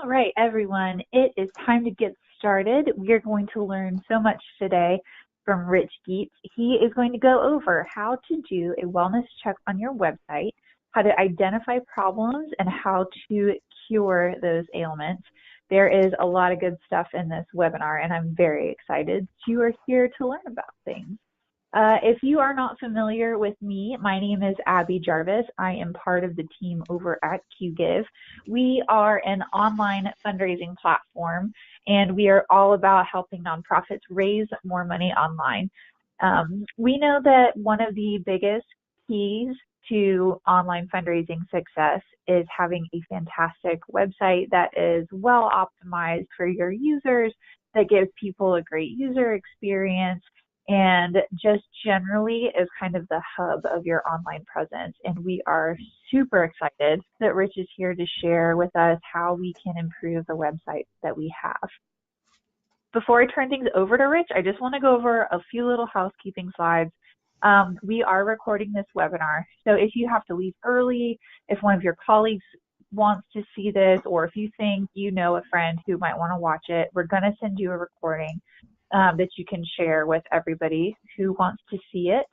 All right, everyone, it is time to get started. We are going to learn so much today from Rich Dietz. He is going to go over how to do a wellness check on your website, how to identify problems, and how to cure those ailments. There is a lot of good stuff in this webinar, and I'm very excited you are here to learn about things. If you are not familiar with me, my name is Abby Jarvis. I am part of the team over at QGive. We are an online fundraising platform, and we are all about helping nonprofits raise more money online. We know that one of the biggest keys to online fundraising success is having a fantastic website that is well optimized for your users, that gives people a great user experience, and just generally is kind of the hub of your online presence. And we are super excited that Rich is here to share with us how we can improve the websites that we have. Before I turn things over to Rich, I just want to go over a few little housekeeping slides. We are recording this webinar, so if you have to leave early, if one of your colleagues wants to see this, or if you think you know a friend who might want to watch it, we're going to send you a recording that you can share with everybody who wants to see it.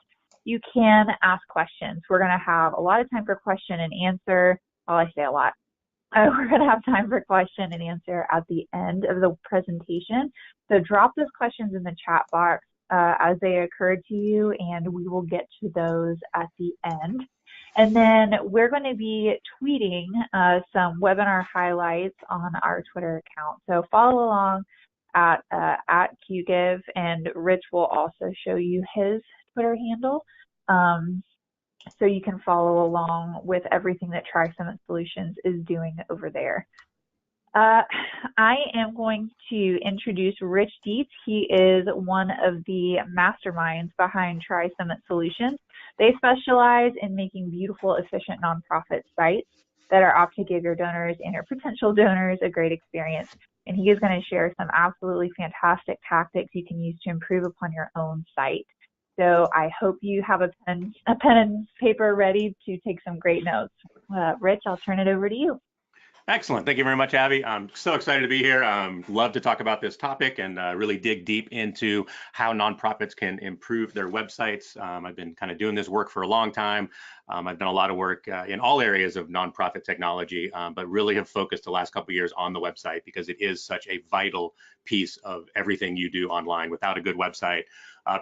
You can ask questions. We're going to have a lot of time for question and answer. Well, I say a lot. We're going to have time for question and answer at the end of the presentation. So drop those questions in the chat box as they occur to you, and we will get to those at the end. And then we're going to be tweeting some webinar highlights on our Twitter account. So follow along at QGive, and Rich will also show you his Twitter handle, so you can follow along with everything that Trisummit Solutions is doing over there. I am going to introduce Rich Dietz. He is one of the masterminds behind Trisummit Solutions. They specialize in making beautiful, efficient nonprofit sites that are opt to give your donors and your potential donors a great experience. And he is going to share some absolutely fantastic tactics you can use to improve upon your own site. So I hope you have a pen and paper ready to take some great notes. Rich, I'll turn it over to you. Excellent. Thank you very much, Abby. I'm so excited to be here. Love to talk about this topic and really dig deep into how nonprofits can improve their websites. I've been kind of doing this work for a long time. I've done a lot of work in all areas of nonprofit technology, but really have focused the last couple of years on the website because it is such a vital piece of everything you do online. Without a good website,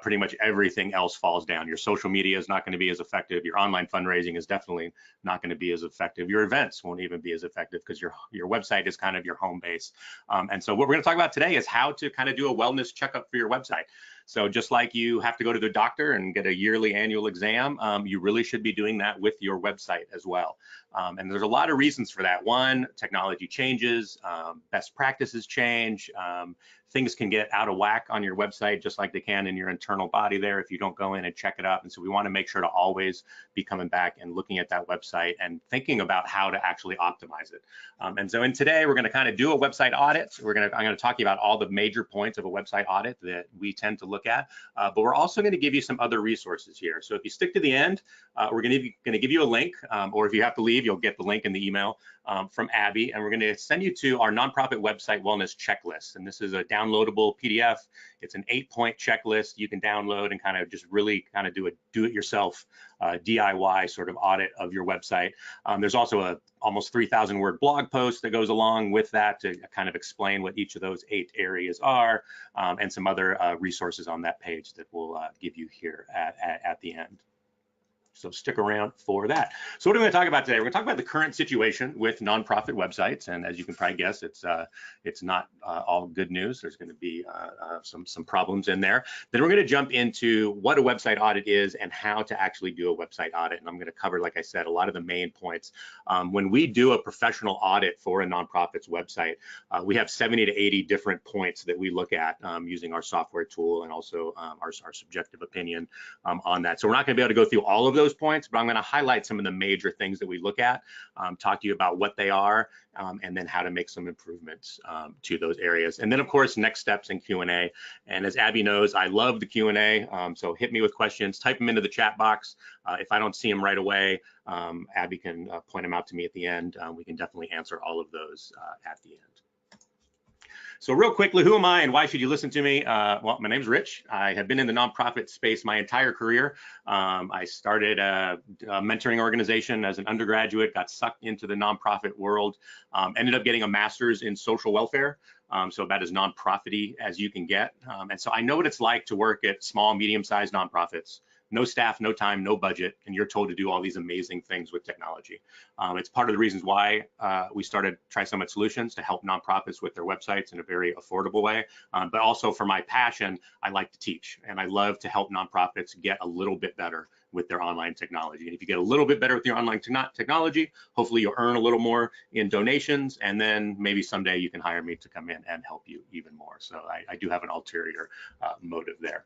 pretty much everything else falls down. Your social media is not going to be as effective. Your online fundraising is definitely not going to be as effective. Your events won't even be as effective because your website is kind of your home base. And so what we're going to talk about today is how to kind of do a wellness checkup for your website. So just like you have to go to the doctor and get a yearly annual exam, you really should be doing that with your website as well. And there's a lot of reasons for that. One, technology changes, best practices change, things can get out of whack on your website just like they can in your internal body there if you don't go in and check it up. And so we want to make sure to always be coming back and looking at that website and thinking about how to actually optimize it. And so in today, we're going to kind of do a website audit. I'm going to talk to you about all the major points of a website audit that we tend to look at, but we're also going to give you some other resources here. So if you stick to the end, we're going to give you a link, or if you have to leave, you'll get the link in the email from Abby, and we're going to send you to our nonprofit website wellness checklist. And this is a downloadable PDF. It's an 8-point checklist you can download and kind of just really kind of do a do-it-yourself DIY sort of audit of your website. There's also a almost 3,000 word blog post that goes along with that to kind of explain what each of those 8 areas are, and some other resources on that page that we'll give you here at the end. So stick around for that. So what are we going to talk about today? We're going to talk about the current situation with nonprofit websites, and as you can probably guess, it's not all good news. There's going to be some problems in there. Then we're going to jump into what a website audit is and how to actually do a website audit. And I'm going to cover, like I said, a lot of the main points. When we do a professional audit for a nonprofit's website, we have 70 to 80 different points that we look at using our software tool and also our subjective opinion on that. So we're not going to be able to go through all of those points, but I'm going to highlight some of the major things that we look at, talk to you about what they are, and then how to make some improvements to those areas. And then, of course, next steps in Q&A. And as Abby knows, I love the Q&A, so hit me with questions, type them into the chat box. If I don't see them right away, Abby can point them out to me at the end. We can definitely answer all of those at the end. So real quickly, who am I and why should you listen to me? Well, my name's Rich. I have been in the nonprofit space my entire career. I started a mentoring organization as an undergraduate, got sucked into the nonprofit world, ended up getting a master's in social welfare. So about as nonprofit-y as you can get. And so I know what it's like to work at small, medium-sized nonprofits. No staff, no time, no budget, and you're told to do all these amazing things with technology. It's part of the reasons why we started Trisummit Solutions, to help nonprofits with their websites in a very affordable way. But also for my passion, I like to teach, and I love to help nonprofits get a little bit better with their online technology. And if you get a little bit better with your online technology, hopefully you'll earn a little more in donations, and then maybe someday you can hire me to come in and help you even more. So I do have an ulterior motive there.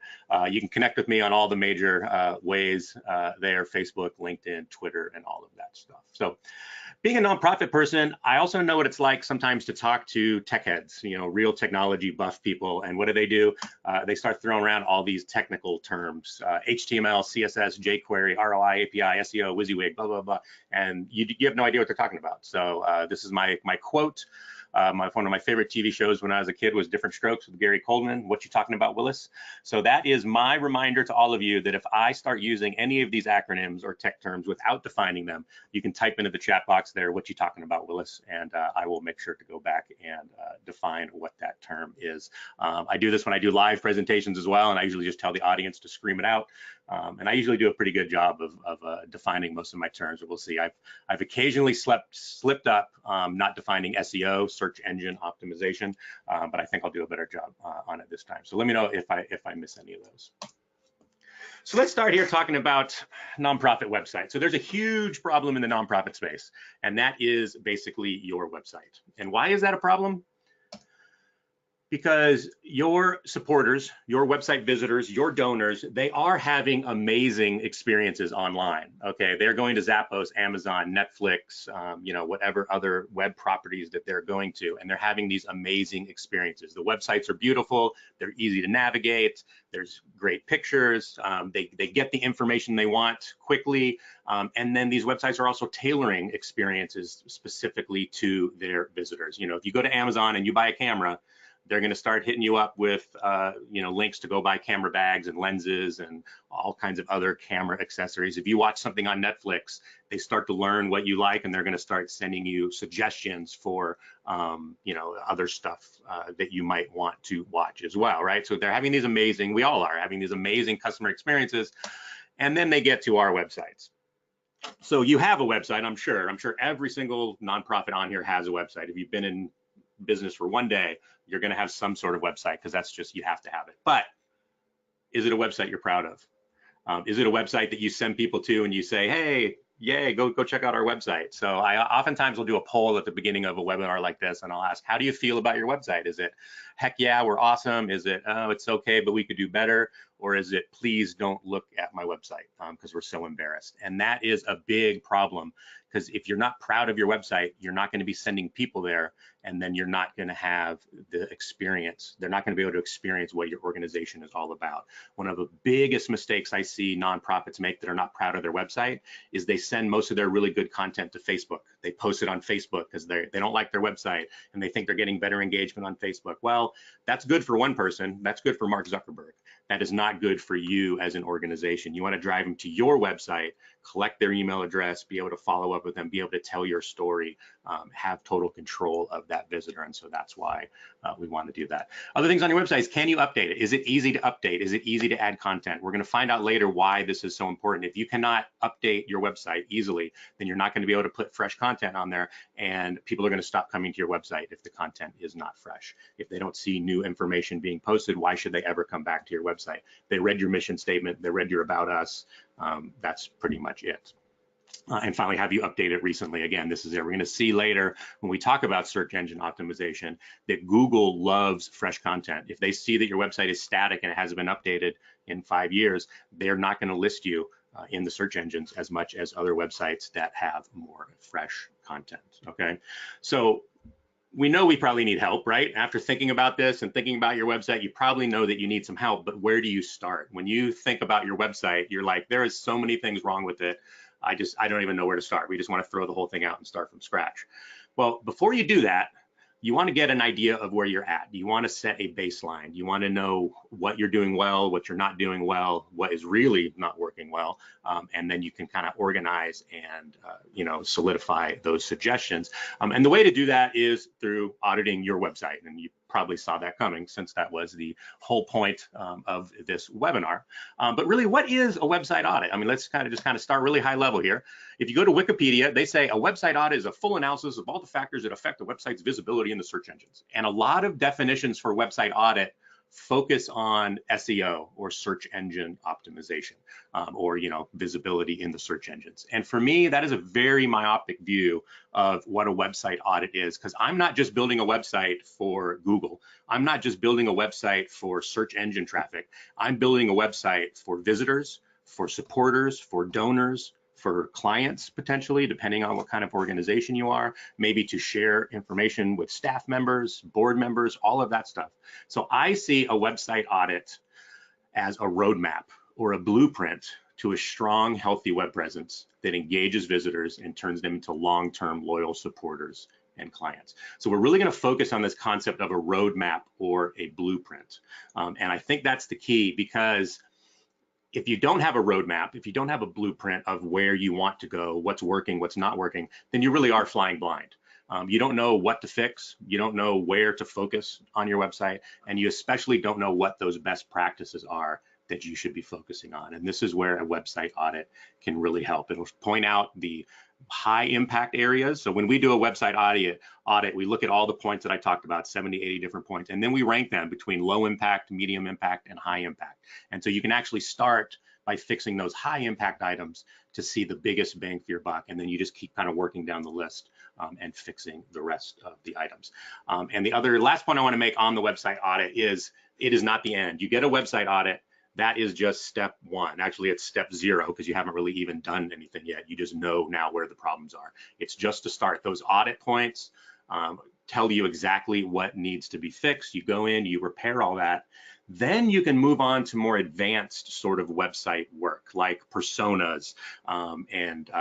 You can connect with me on all the major ways there: Facebook, LinkedIn, Twitter, and all of that stuff. So being a nonprofit person, I also know what it's like sometimes to talk to tech heads, real technology buff people. And what do? They start throwing around all these technical terms: HTML, CSS, jQuery, ROI, API, SEO, WYSIWYG, blah, blah, blah. And you have no idea what they're talking about. So this is my quote. One of my favorite TV shows when I was a kid was Different Strokes with Gary Coleman. What you talking about, Willis? So that is my reminder to all of you that if I start using any of these acronyms or tech terms without defining them, you can type into the chat box there, what you talking about, Willis? And I will make sure to go back and define what that term is. I do this when I do live presentations as well, and I usually just tell the audience to scream it out. And I usually do a pretty good job of defining most of my terms. We'll see. I've occasionally slipped up not defining SEO, search engine optimization, but I think I'll do a better job on it this time. So let me know if I miss any of those. So let's start here talking about nonprofit websites. So there's a huge problem in the nonprofit space, and that is basically your website. And why is that a problem? Because your supporters, your website visitors, your donors, they are having amazing experiences online. Okay, they're going to Zappos, Amazon, Netflix, whatever other web properties that they're going to, and they're having these amazing experiences. The websites are beautiful, they're easy to navigate, there's great pictures, they get the information they want quickly, and then these websites are also tailoring experiences specifically to their visitors. If you go to Amazon and you buy a camera, they're going to start hitting you up with, links to go buy camera bags and lenses and all kinds of other camera accessories. If you watch something on Netflix, they start to learn what you like, and they're going to start sending you suggestions for, other stuff that you might want to watch as well, right? So they're having these amazing, we all are having these amazing customer experiences, and then they get to our websites. So you have a website, I'm sure every single nonprofit on here has a website. If you've been in business for one day, you're going to have some sort of website, because that's just, you have to have it. But is it a website you're proud of? Is it a website that you send people to and you say, hey, yay, go check out our website? So I oftentimes will do a poll at the beginning of a webinar like this, and I'll ask, how do you feel about your website? Is it, heck yeah, we're awesome? Is it, oh, it's okay, but we could do better? Or is it, please don't look at my website because we're so embarrassed? And that is a big problem, because if you're not proud of your website, you're not going to be sending people there, and then you're not going to have the experience. They're not going to be able to experience what your organization is all about. One of the biggest mistakes I see nonprofits make that are not proud of their website is they send most of their really good content to Facebook. They post it on Facebook because they don't like their website, and they think they're getting better engagement on Facebook. Well, that's good for one person. That's good for Mark Zuckerberg. That is not good for you as an organization. You want to drive them to your website, collect their email address, be able to follow up with them, be able to tell your story, have total control of that visitor. And so that's why we want to do that. Other things on your website is, can you update it? Is it easy to update? Is it easy to add content? We're going to find out later why this is so important. If you cannot update your website easily, then you're not going to be able to put fresh content on there, and people are going to stop coming to your website if the content is not fresh. If they don't see new information being posted, why should they ever come back to your website? They read your mission statement, they read your about us. That's pretty much it. And finally, have you updated recently? Again, this is it. We're going to see later when we talk about search engine optimization that Google loves fresh content. If they see that your website is static and it hasn't been updated in 5 years, they're not going to list you in the search engines as much as other websites that have more fresh content. Okay, so we know we probably need help, right? After thinking about this and thinking about your website, you probably know that you need some help, but where do you start? When you think about your website, you're like, there is so many things wrong with it. I don't even know where to start. We just want to throw the whole thing out and start from scratch. Well, before you do that, you want to get an idea of where you're at. You want to set a baseline. You want to know what you're doing well, what you're not doing well, what is really not working well, and then you can kind of organize and solidify those suggestions. And the way to do that is through auditing your website, and you probably saw that coming since that was the whole point of this webinar. But really, what is a website audit? I mean, let's kind of start really high level here. If you go to Wikipedia, they say a website audit is a full analysis of all the factors that affect the website's visibility in the search engines. And a lot of definitions for website audit focus on SEO, or search engine optimization, or visibility in the search engines. And for me, that is a very myopic view of what a website audit is, because I'm not just building a website for Google. I'm not just building a website for search engine traffic. I'm building a website for visitors, for supporters, for donors, for clients, potentially, depending on what kind of organization you are, maybe to share information with staff members, board members, all of that stuff. So I see a website audit as a roadmap or a blueprint to a strong, healthy web presence that engages visitors and turns them into long-term loyal supporters and clients. So we're really going to focus on this concept of a roadmap or a blueprint. And I think that's the key, because if you don't have a roadmap, if you don't have a blueprint of where you want to go, what's working, what's not working, then you really are flying blind. You don't know what to fix, you don't know where to focus on your website, and you especially don't know what those best practices are that you should be focusing on. And this is where a website audit can really help. It'll point out the high impact areas. So when we do a website audit, we look at all the points that I talked about, 70, 80 different points, and then we rank them between low impact, medium impact, and high impact. And so you can actually start by fixing those high impact items to see the biggest bang for your buck, and then you just keep kind of working down the list and fixing the rest of the items. And the last point I want to make on the website audit is it is not the end. You get a website audit, that is just step one. Actually, it's step 0, because you haven't really even done anything yet. You just know now where the problems are. It's just to start. Those audit points tell you exactly what needs to be fixed. You go in, you repair all that. Then you can move on to more advanced sort of website work, like personas and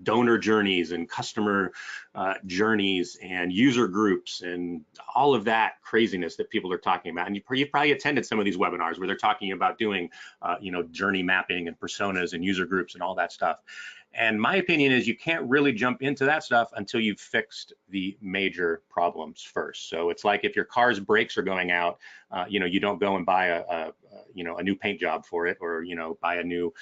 donor journeys and customer journeys and user groups and all of that craziness that people are talking about. And you've probably attended some of these webinars where they're talking about doing journey mapping and personas and user groups and all that stuff. And my opinion is you can't really jump into that stuff until you've fixed the major problems first. So it's like if your car's brakes are going out, you don't go and buy a new paint job for it, or buy a new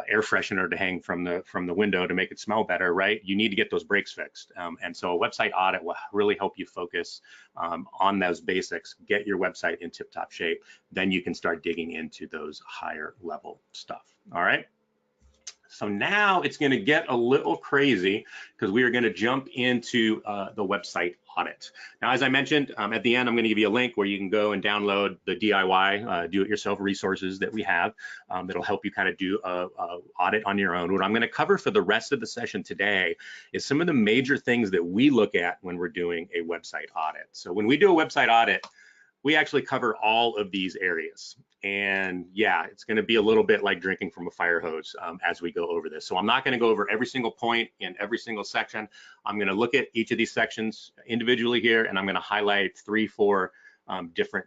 air freshener to hang from the window to make it smell better, right? You need to get those brakes fixed. And so a website audit will really help you focus on those basics, get your website in tip-top shape. Then you can start digging into those higher level stuff. All right. So now it's going to get a little crazy, because we are going to jump into the website audit. Now, as I mentioned, at the end, I'm going to give you a link where you can go and download the DIY, do-it-yourself resources that we have that'll help you kind of do a audit on your own. What I'm going to cover for the rest of the session today is some of the major things that we look at when we're doing a website audit. So when we do a website audit, we actually cover all of these areas. And yeah, it's going to be a little bit like drinking from a fire hose as we go over this. So I'm not going to go over every single point in every single section. I'm going to look at each of these sections individually here, and I'm going to highlight 3, 4 different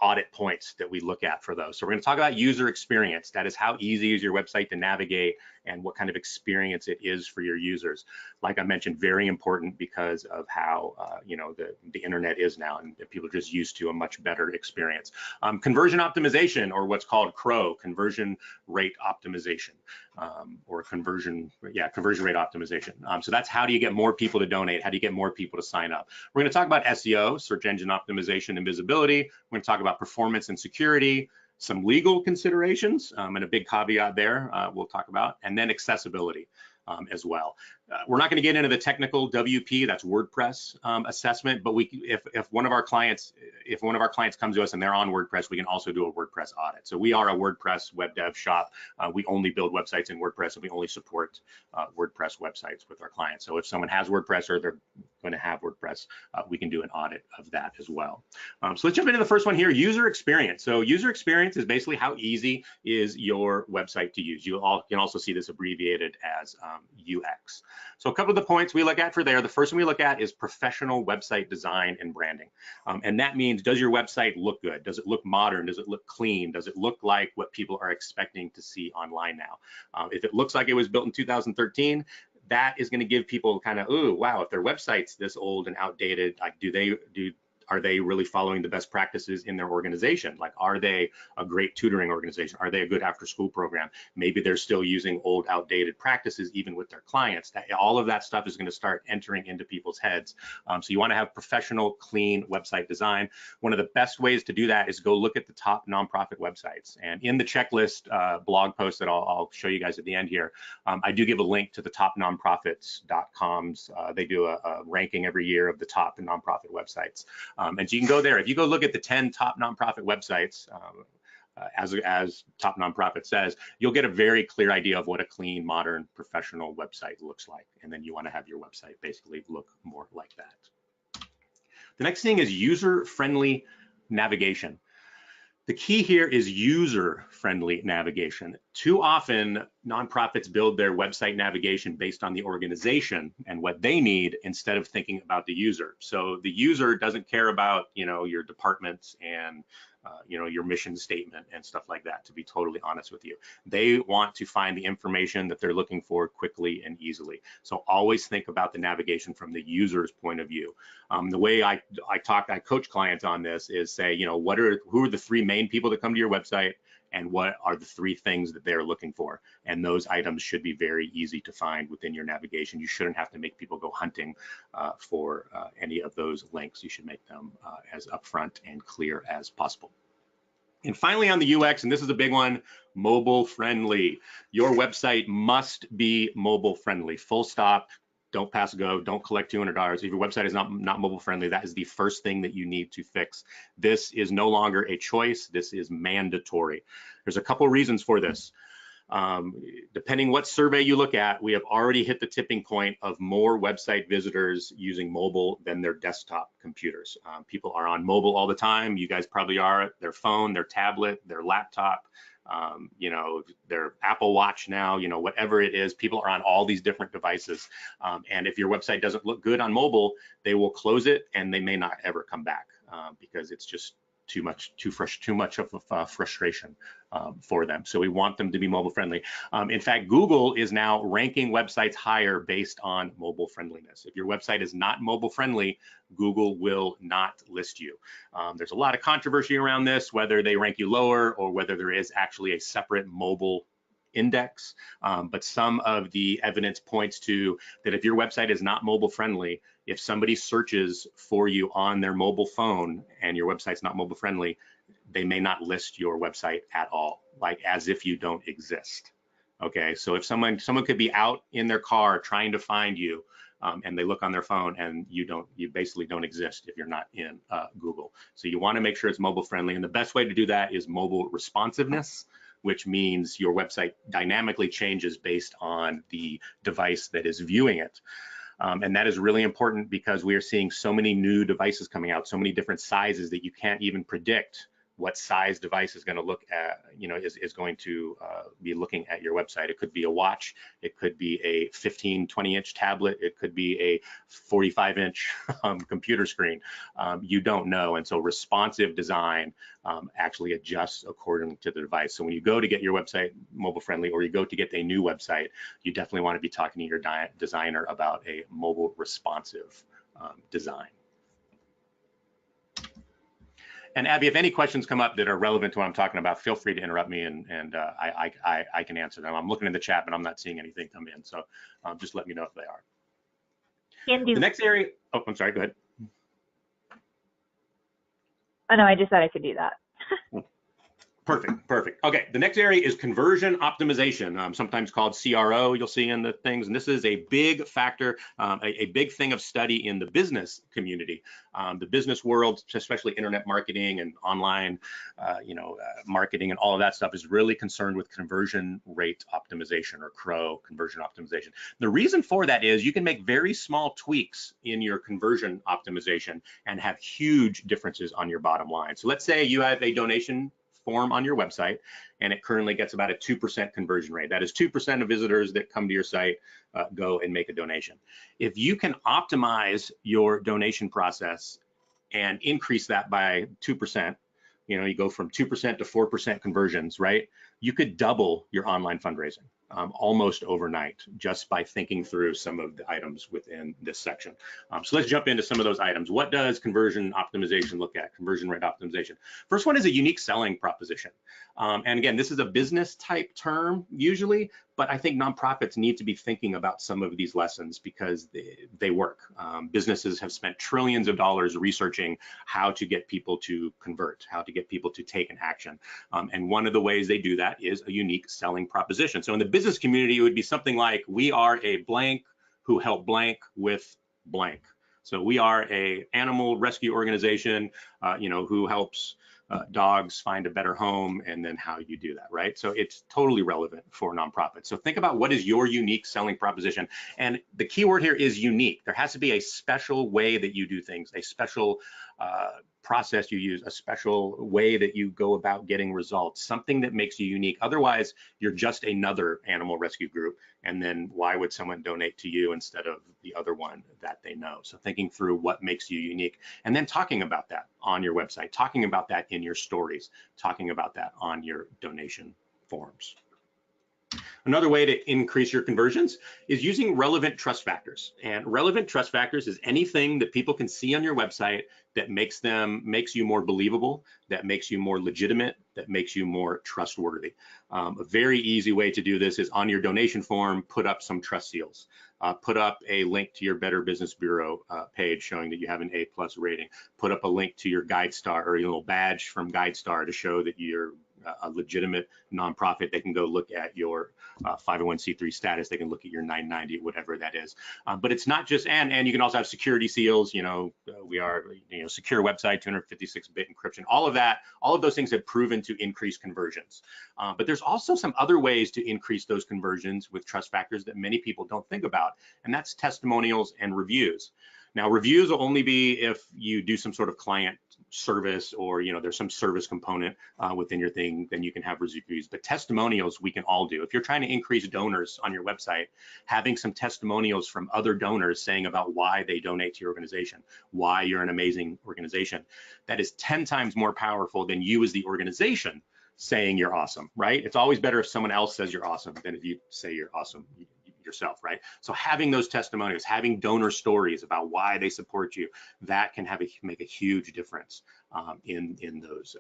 audit points that we look at for those. So we're going to talk about user experience. That is, how easy is your website to navigate and what kind of experience it is for your users. Like I mentioned, very important because of how the internet is now, and people are just used to a much better experience. Conversion optimization, or what's called CRO, conversion rate optimization, or conversion rate optimization. So that's, how do you get more people to donate? How do you get more people to sign up? We're going to talk about SEO, search engine optimization and visibility. We're going to talk about performance and security, some legal considerations, and a big caveat there we'll talk about, and then accessibility as well. We're not going to get into the technical WP, that's WordPress assessment, but if one of our clients comes to us and they're on WordPress, we can also do a WordPress audit. So we are a WordPress web dev shop. We only build websites in WordPress, and we only support WordPress websites with our clients. So if someone has WordPress or they're going to have WordPress, we can do an audit of that as well. So let's jump into the first one here, user experience. So user experience is basically how easy is your website to use. You all can also see this abbreviated as UX. So a couple of the points we look at for there, the first one we look at is professional website design and branding. And that means, does your website look good? Does it look modern? Does it look clean? Does it look like what people are expecting to see online now? If it looks like it was built in 2013, that is going to give people kind of, ooh, wow, if their website's this old and outdated, like are they really following the best practices in their organization? Like, are they a great tutoring organization? Are they a good after-school program? Maybe they're still using old, outdated practices even with their clients. All of that stuff is going to start entering into people's heads. So you want to have professional, clean website design. One of the best ways to do that is go look at the top nonprofit websites. And in the checklist blog post that I'll show you guys at the end here, I do give a link to the top nonprofits.coms. They do a ranking every year of the top nonprofit websites. And so you can go there. If you go look at the 10 top nonprofit websites, as Top Nonprofit says, you'll get a very clear idea of what a clean, modern, professional website looks like. And then you want to have your website basically look more like that. The next thing is user-friendly navigation. The key here is user-friendly navigation. Too often, nonprofits build their website navigation based on the organization and what they need instead of thinking about the user. So the user doesn't care about, your departments and your mission statement and stuff like that, to be totally honest with you. They want to find the information that they're looking for quickly and easily. So always think about the navigation from the user's point of view. The way I coach clients on this is say, who are the 3 main people that come to your website, and what are the 3 things that they're looking for? And those items should be very easy to find within your navigation. You shouldn't have to make people go hunting for any of those links. You should make them as upfront and clear as possible. And finally, on the UX, and this is a big one, mobile friendly. Your website must be mobile friendly, full stop. Don't pass go, don't collect $200. If your website is not mobile friendly, that is the first thing that you need to fix. This is no longer a choice, this is mandatory. There's a couple reasons for this. Depending what survey you look at, we have already hit the tipping point of more website visitors using mobile than their desktop computers. People are on mobile all the time. You guys probably are. Their phone, their tablet, their laptop, their Apple Watch now, whatever it is, people are on all these different devices. And if your website doesn't look good on mobile, they will close it and they may not ever come back because it's just too much of a frustration for them. So we want them to be mobile friendly. In fact, Google is now ranking websites higher based on mobile friendliness. If your website is not mobile friendly, Google will not list you. There's a lot of controversy around this, whether they rank you lower or whether there is actually a separate mobile index. But some of the evidence points to that if your website is not mobile friendly, if somebody searches for you on their mobile phone and your website's not mobile friendly, they may not list your website at all, like as if you don't exist. Okay, so if someone could be out in their car trying to find you and they look on their phone and you basically don't exist if you're not in Google. So you want to make sure it's mobile friendly, and the best way to do that is mobile responsiveness, which means your website dynamically changes based on the device that is viewing it. And that is really important because we are seeing so many new devices coming out, so many different sizes that you can't even predict what size device is going to look at, is going to be looking at your website. It could be a watch, it could be a 15, 20-inch tablet, it could be a 45-inch computer screen. You don't know, and so responsive design actually adjusts according to the device. So when you go to get your website mobile friendly, or you go to get a new website, you definitely want to be talking to your designer about a mobile responsive design. And Abby, if any questions come up that are relevant to what I'm talking about, feel free to interrupt me, and I can answer them. I'm looking in the chat, but I'm not seeing anything come in. So just let me know if they are. The next area, oh, I'm sorry, go ahead. Oh, no, I just thought I could do that. Perfect. Okay, the next area is conversion optimization, sometimes called CRO, you'll see in the things. And this is a big factor, a big thing of study in the business community. The business world, especially internet marketing and online, marketing and all of that stuff, is really concerned with conversion rate optimization, or CRO, conversion optimization. The reason for that is you can make very small tweaks in your conversion optimization and have huge differences on your bottom line. So let's say you have a donation form on your website, and it currently gets about a 2% conversion rate. That is 2% of visitors that come to your site go and make a donation. If you can optimize your donation process and increase that by 2%, you go from 2% to 4% conversions, right? You could double your online fundraising almost overnight just by thinking through some of the items within this section. So let's jump into some of those items. What does conversion optimization look at? Conversion rate optimization. First one is a unique selling proposition. And again, this is a business type term usually, but I think nonprofits need to be thinking about some of these lessons because they work. Businesses have spent trillions of dollars researching how to get people to convert, how to get people to take an action. And one of the ways they do that is a unique selling proposition. So in the business community, it would be something like, we are a blank who help blank with blank. So we are a animal rescue organization, who helps dogs find a better home, and then how you do that, right? So it's totally relevant for nonprofits. So think about what is your unique selling proposition. And the key word here is unique. There has to be a special way that you do things, a special process you use, a special way that you go about getting results, something that makes you unique. Otherwise, you're just another animal rescue group. And then why would someone donate to you instead of the other one that they know? So thinking through what makes you unique, and then talking about that on your website, talking about that in your stories, talking about that on your donation forms. Another way to increase your conversions is using relevant trust factors. And relevant trust factors is anything that people can see on your website that makes you more believable, that makes you more legitimate, that makes you more trustworthy. A very easy way to do this is on your donation form, put up some trust seals. Put up a link to your Better Business Bureau page showing that you have an A+ rating. Put up a link to your GuideStar or your little badge from GuideStar to show that you're a legitimate nonprofit. They can go look at your 501c3 status. They can look at your 990, whatever that is. But it's not just, and you can also have security seals. We are, secure website, 256-bit encryption. All of those things have proven to increase conversions. But there's also some other ways to increase those conversions with trust factors that many people don't think about, and that's testimonials and reviews. Now, reviews will only be if you do some sort of client service or there's some service component within your thing, then you can have reviews. But testimonials we can all do. If you're trying to increase donors on your website, having some testimonials from other donors saying about why they donate to your organization, why you're an amazing organization, that is 10 times more powerful than you as the organization saying you're awesome, right? It's always better if someone else says you're awesome than if you say you're awesome yourself, right? So having those testimonials, having donor stories about why they support you, that can make a huge difference in those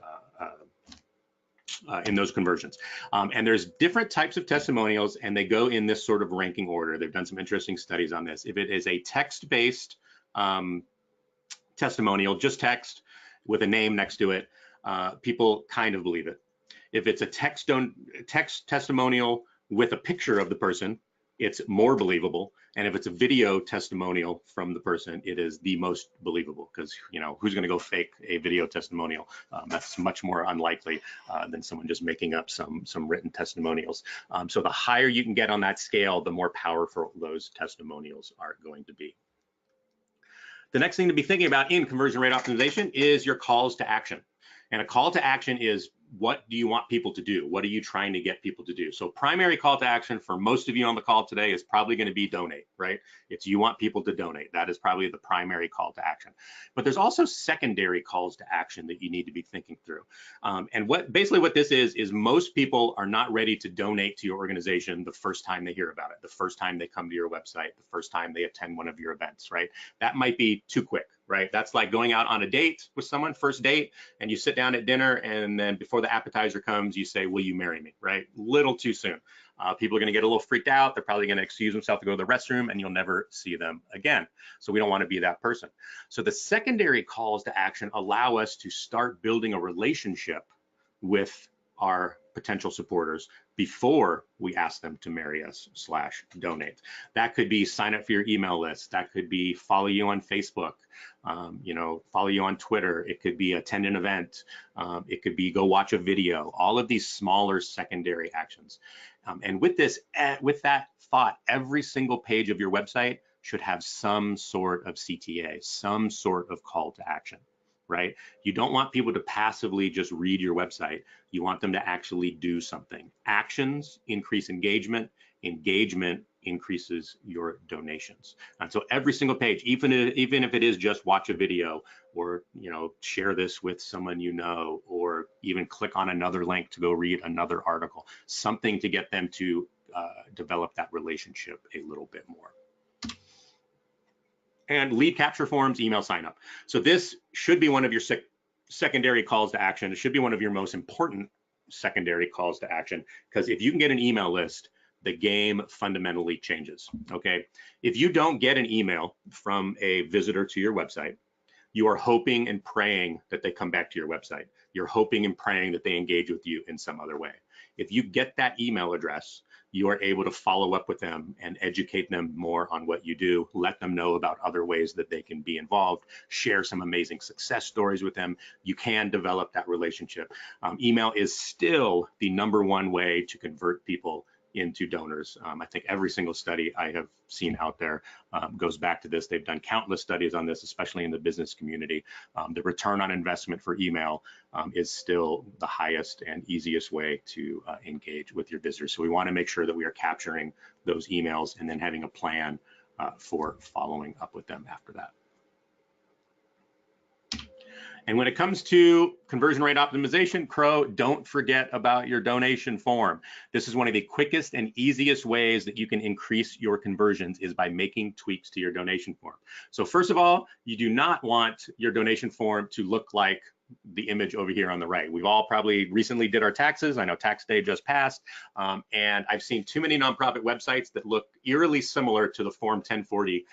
conversions. And there's different types of testimonials, and they go in this sort of ranking order. They've done some interesting studies on this. If it is a text-based testimonial, just text with a name next to it, people kind of believe it. If it's a text testimonial with a picture of the person, it's more believable. And if it's a video testimonial from the person, it is the most believable, because who's going to go fake a video testimonial? That's much more unlikely than someone just making up some written testimonials. So the higher you can get on that scale, the more powerful those testimonials are going to be. The next thing to be thinking about in conversion rate optimization is your calls to action. And a call to action is, what do you want people to do? What are you trying to get people to do? So primary call to action for most of you on the call today is probably going to be donate, right? It's you want people to donate. That is probably the primary call to action. But there's also secondary calls to action that you need to be thinking through. And basically what this is most people are not ready to donate to your organization the first time they hear about it, the first time they come to your website, the first time they attend one of your events, right? That might be too quick, right? That's like going out on a date with someone, first date, and you sit down at dinner, and then before the appetizer comes, you say, will you marry me, right? Little too soon. People are going to get a little freaked out. They're probably going to excuse themselves to go to the restroom, and you'll never see them again. So we don't want to be that person. So the secondary calls to action allow us to start building a relationship with our potential supporters before we ask them to marry us / donate. That could be sign up for your email list. That could be follow you on Facebook, follow you on Twitter. It could be attend an event. It could be go watch a video. All of these smaller secondary actions. And with that thought, every single page of your website should have some sort of CTA, some sort of call to action. right? You don't want people to passively just read your website. You want them to actually do something. Actions increase engagement. Engagement increases your donations. And so every single page, even if it is just watch a video, or share this with someone you know, or even click on another link to go read another article, something to get them to develop that relationship a little bit more. And lead capture forms, email sign up. So this should be one of your secondary calls to action. It should be one of your most important secondary calls to action, because if you can get an email list, the game fundamentally changes, okay? If you don't get an email from a visitor to your website, you are hoping and praying that they come back to your website. You're hoping and praying that they engage with you in some other way. If you get that email address, you are able to follow up with them and educate them more on what you do, let them know about other ways that they can be involved, share some amazing success stories with them. You can develop that relationship. Email is still the #1 way to convert people into donors. I think every single study I have seen out there goes back to this. They've done countless studies on this, especially in the business community. The return on investment for email is still the highest and easiest way to engage with your visitors. So we want to make sure that we are capturing those emails and then having a plan for following up with them after that. And when it comes to conversion rate optimization, Crow, don't forget about your donation form. This is one of the quickest and easiest ways that you can increase your conversions, is by making tweaks to your donation form. So first of all, you do not want your donation form to look like the image over here on the right. We've all probably recently did our taxes. I know tax day just passed, and I've seen too many nonprofit websites that look eerily similar to the Form 1040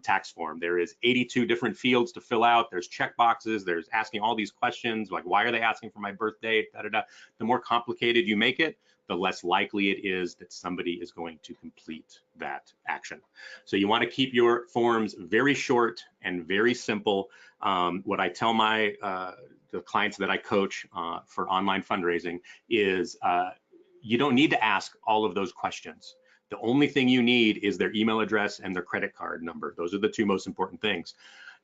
tax form. There is 82 different fields to fill out. There's check boxes. There's asking all these questions like, why are they asking for my birth date? Da, da, da. The more complicated you make it, the less likely it is that somebody is going to complete that action. So you want to keep your forms very short and very simple. What I tell my the clients that I coach for online fundraising is you don't need to ask all of those questions. The only thing you need is their email address and their credit card number. Those are the two most important things.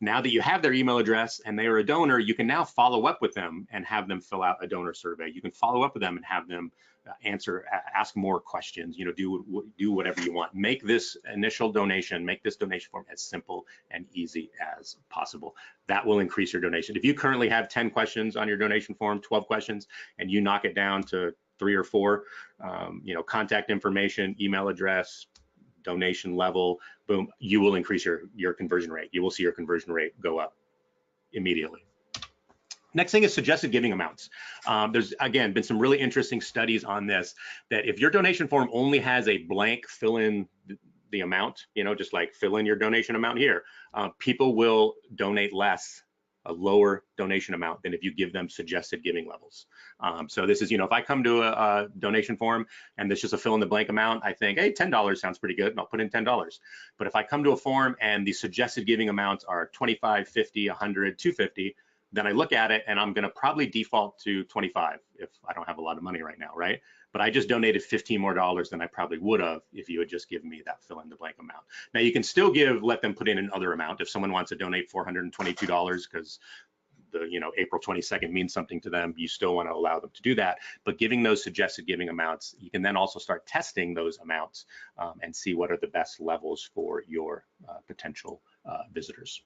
Now that you have their email address and they are a donor, you can now follow up with them and have them fill out a donor survey. You can follow up with them and have them ask more questions, do whatever you want. Make this initial donation, make this donation form as simple and easy as possible. That will increase your donation. If you currently have 10 questions on your donation form, 12 questions, and you knock it down to 3 or 4, contact information, email address, donation level, boom, you will increase your conversion rate. You will see your conversion rate go up immediately. Next thing is suggested giving amounts. There's, again, been some really interesting studies on this, that if your donation form only has a blank fill in the amount, just like fill in your donation amount here, people will donate less, a lower donation amount, than if you give them suggested giving levels. So this is, if I come to a donation form and there's just a fill in the blank amount, I think, hey, $10 sounds pretty good, and I'll put in $10. But if I come to a form and the suggested giving amounts are $25, $50, $100, $250, then I look at it and I'm going to probably default to 25 if I don't have a lot of money right now, right? But I just donated $15 more than I probably would have if you had just given me that fill in the blank amount. Now you can still let them put in another amount. If someone wants to donate $422 because the April 22nd means something to them, you still want to allow them to do that. But giving those suggested giving amounts, you can then also start testing those amounts and see what are the best levels for your potential visitors.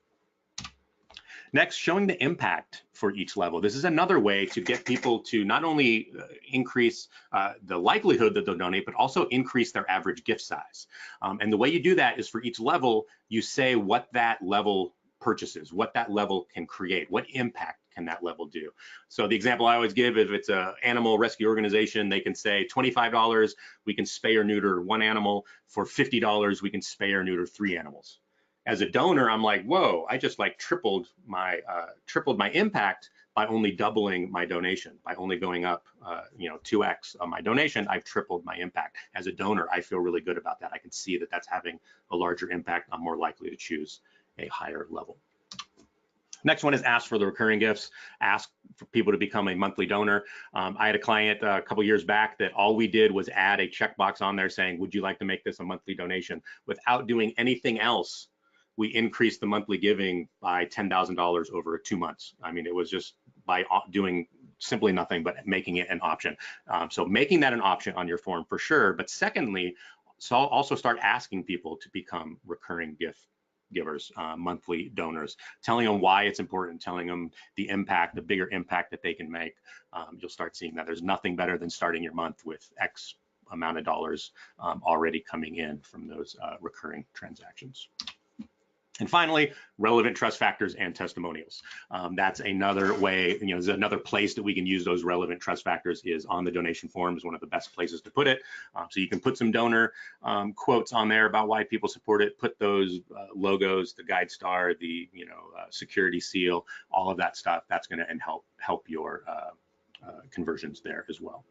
Next, showing the impact for each level. This is another way to get people to not only increase the likelihood that they'll donate, but also increase their average gift size. And the way you do that is, for each level, you say what that level purchases, what that level can create, what impact can that level do. So the example I always give, if it's an animal rescue organization, they can say $25, we can spay or neuter 1 animal. For $50, we can spay or neuter 3 animals. As a donor, I'm like, whoa, I just tripled my impact by only doubling my donation, by only going up 2x on my donation. I've tripled my impact. As a donor, I feel really good about that. I can see that that's having a larger impact. I'm more likely to choose a higher level. Next one is ask for the recurring gifts. Ask for people to become a monthly donor. I had a client a couple years back that all we did was add a checkbox on there saying, would you like to make this a monthly donation, without doing anything else we increased the monthly giving by $10,000 over 2 months. I mean, it was just by doing simply nothing but making it an option. So making that an option on your form for sure. But secondly, so also start asking people to become recurring gift givers, monthly donors, telling them why it's important, telling them the impact, the bigger impact that they can make. You'll start seeing that there's nothing better than starting your month with X amount of dollars already coming in from those recurring transactions. And finally, relevant trust factors and testimonials. That's another way, there's another place that we can use those relevant trust factors is on the donation form is one of the best places to put it. So you can put some donor quotes on there about why people support it, put those logos, the guide star, the security seal, all of that stuff. That's going to help your conversions there as well.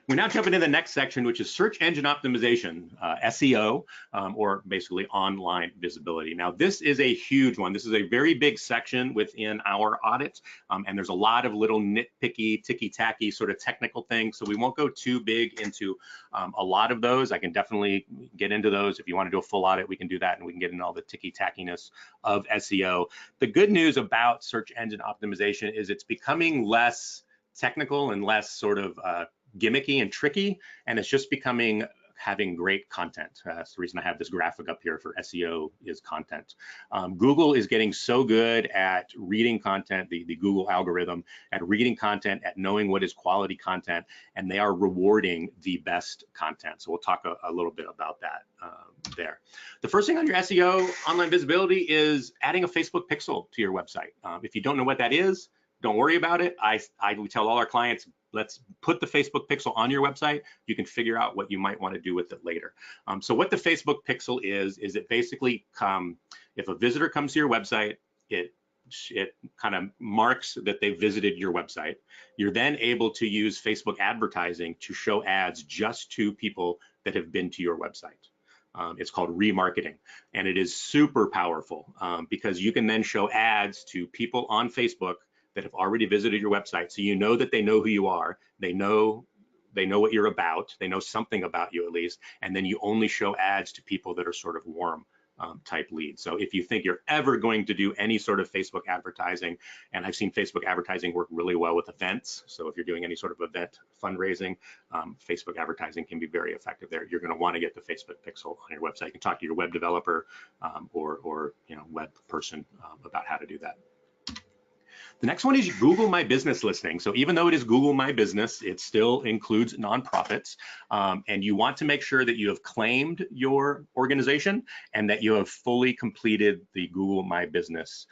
We now jump into the next section, which is search engine optimization, SEO, or basically online visibility. Now, this is a huge one. This is a very big section within our audit, and there's a lot of little nitpicky, ticky-tacky sort of technical things, so we won't go too big into a lot of those. I can definitely get into those. If you want to do a full audit, we can do that, and we can get into all the ticky-tackiness of SEO. The good news about search engine optimization is it's becoming less technical and less sort of gimmicky and tricky, and it's just becoming having great content. That's the reason I have this graphic up here for SEO is content. Google is getting so good at reading content, the Google algorithm, at reading content, at knowing what is quality content, and they are rewarding the best content. So we'll talk a little bit about that there. The first thing on your SEO online visibility is adding a Facebook pixel to your website. If you don't know what that is, don't worry about it. I tell all our clients, let's put the Facebook pixel on your website. You can figure out what you might want to do with it later. So what the Facebook pixel is it basically, if a visitor comes to your website, it kind of marks that they visited your website. You're then able to use Facebook advertising to show ads just to people that have been to your website. It's called remarketing, and it is super powerful because you can then show ads to people on Facebook that have already visited your website. So you know that they know who you are, they know what you're about, they know something about you at least, and then you only show ads to people that are sort of warm type leads. So if you think you're ever going to do any sort of Facebook advertising, and I've seen Facebook advertising work really well with events, so if you're doing any sort of event fundraising, Facebook advertising can be very effective there. You're going to want to get the Facebook pixel on your website. You can talk to your web developer or web person about how to do that. The next one is Google My Business listing. So even though it is Google My Business, it still includes nonprofits. And you want to make sure that you have claimed your organization and that you have fully completed the Google My Business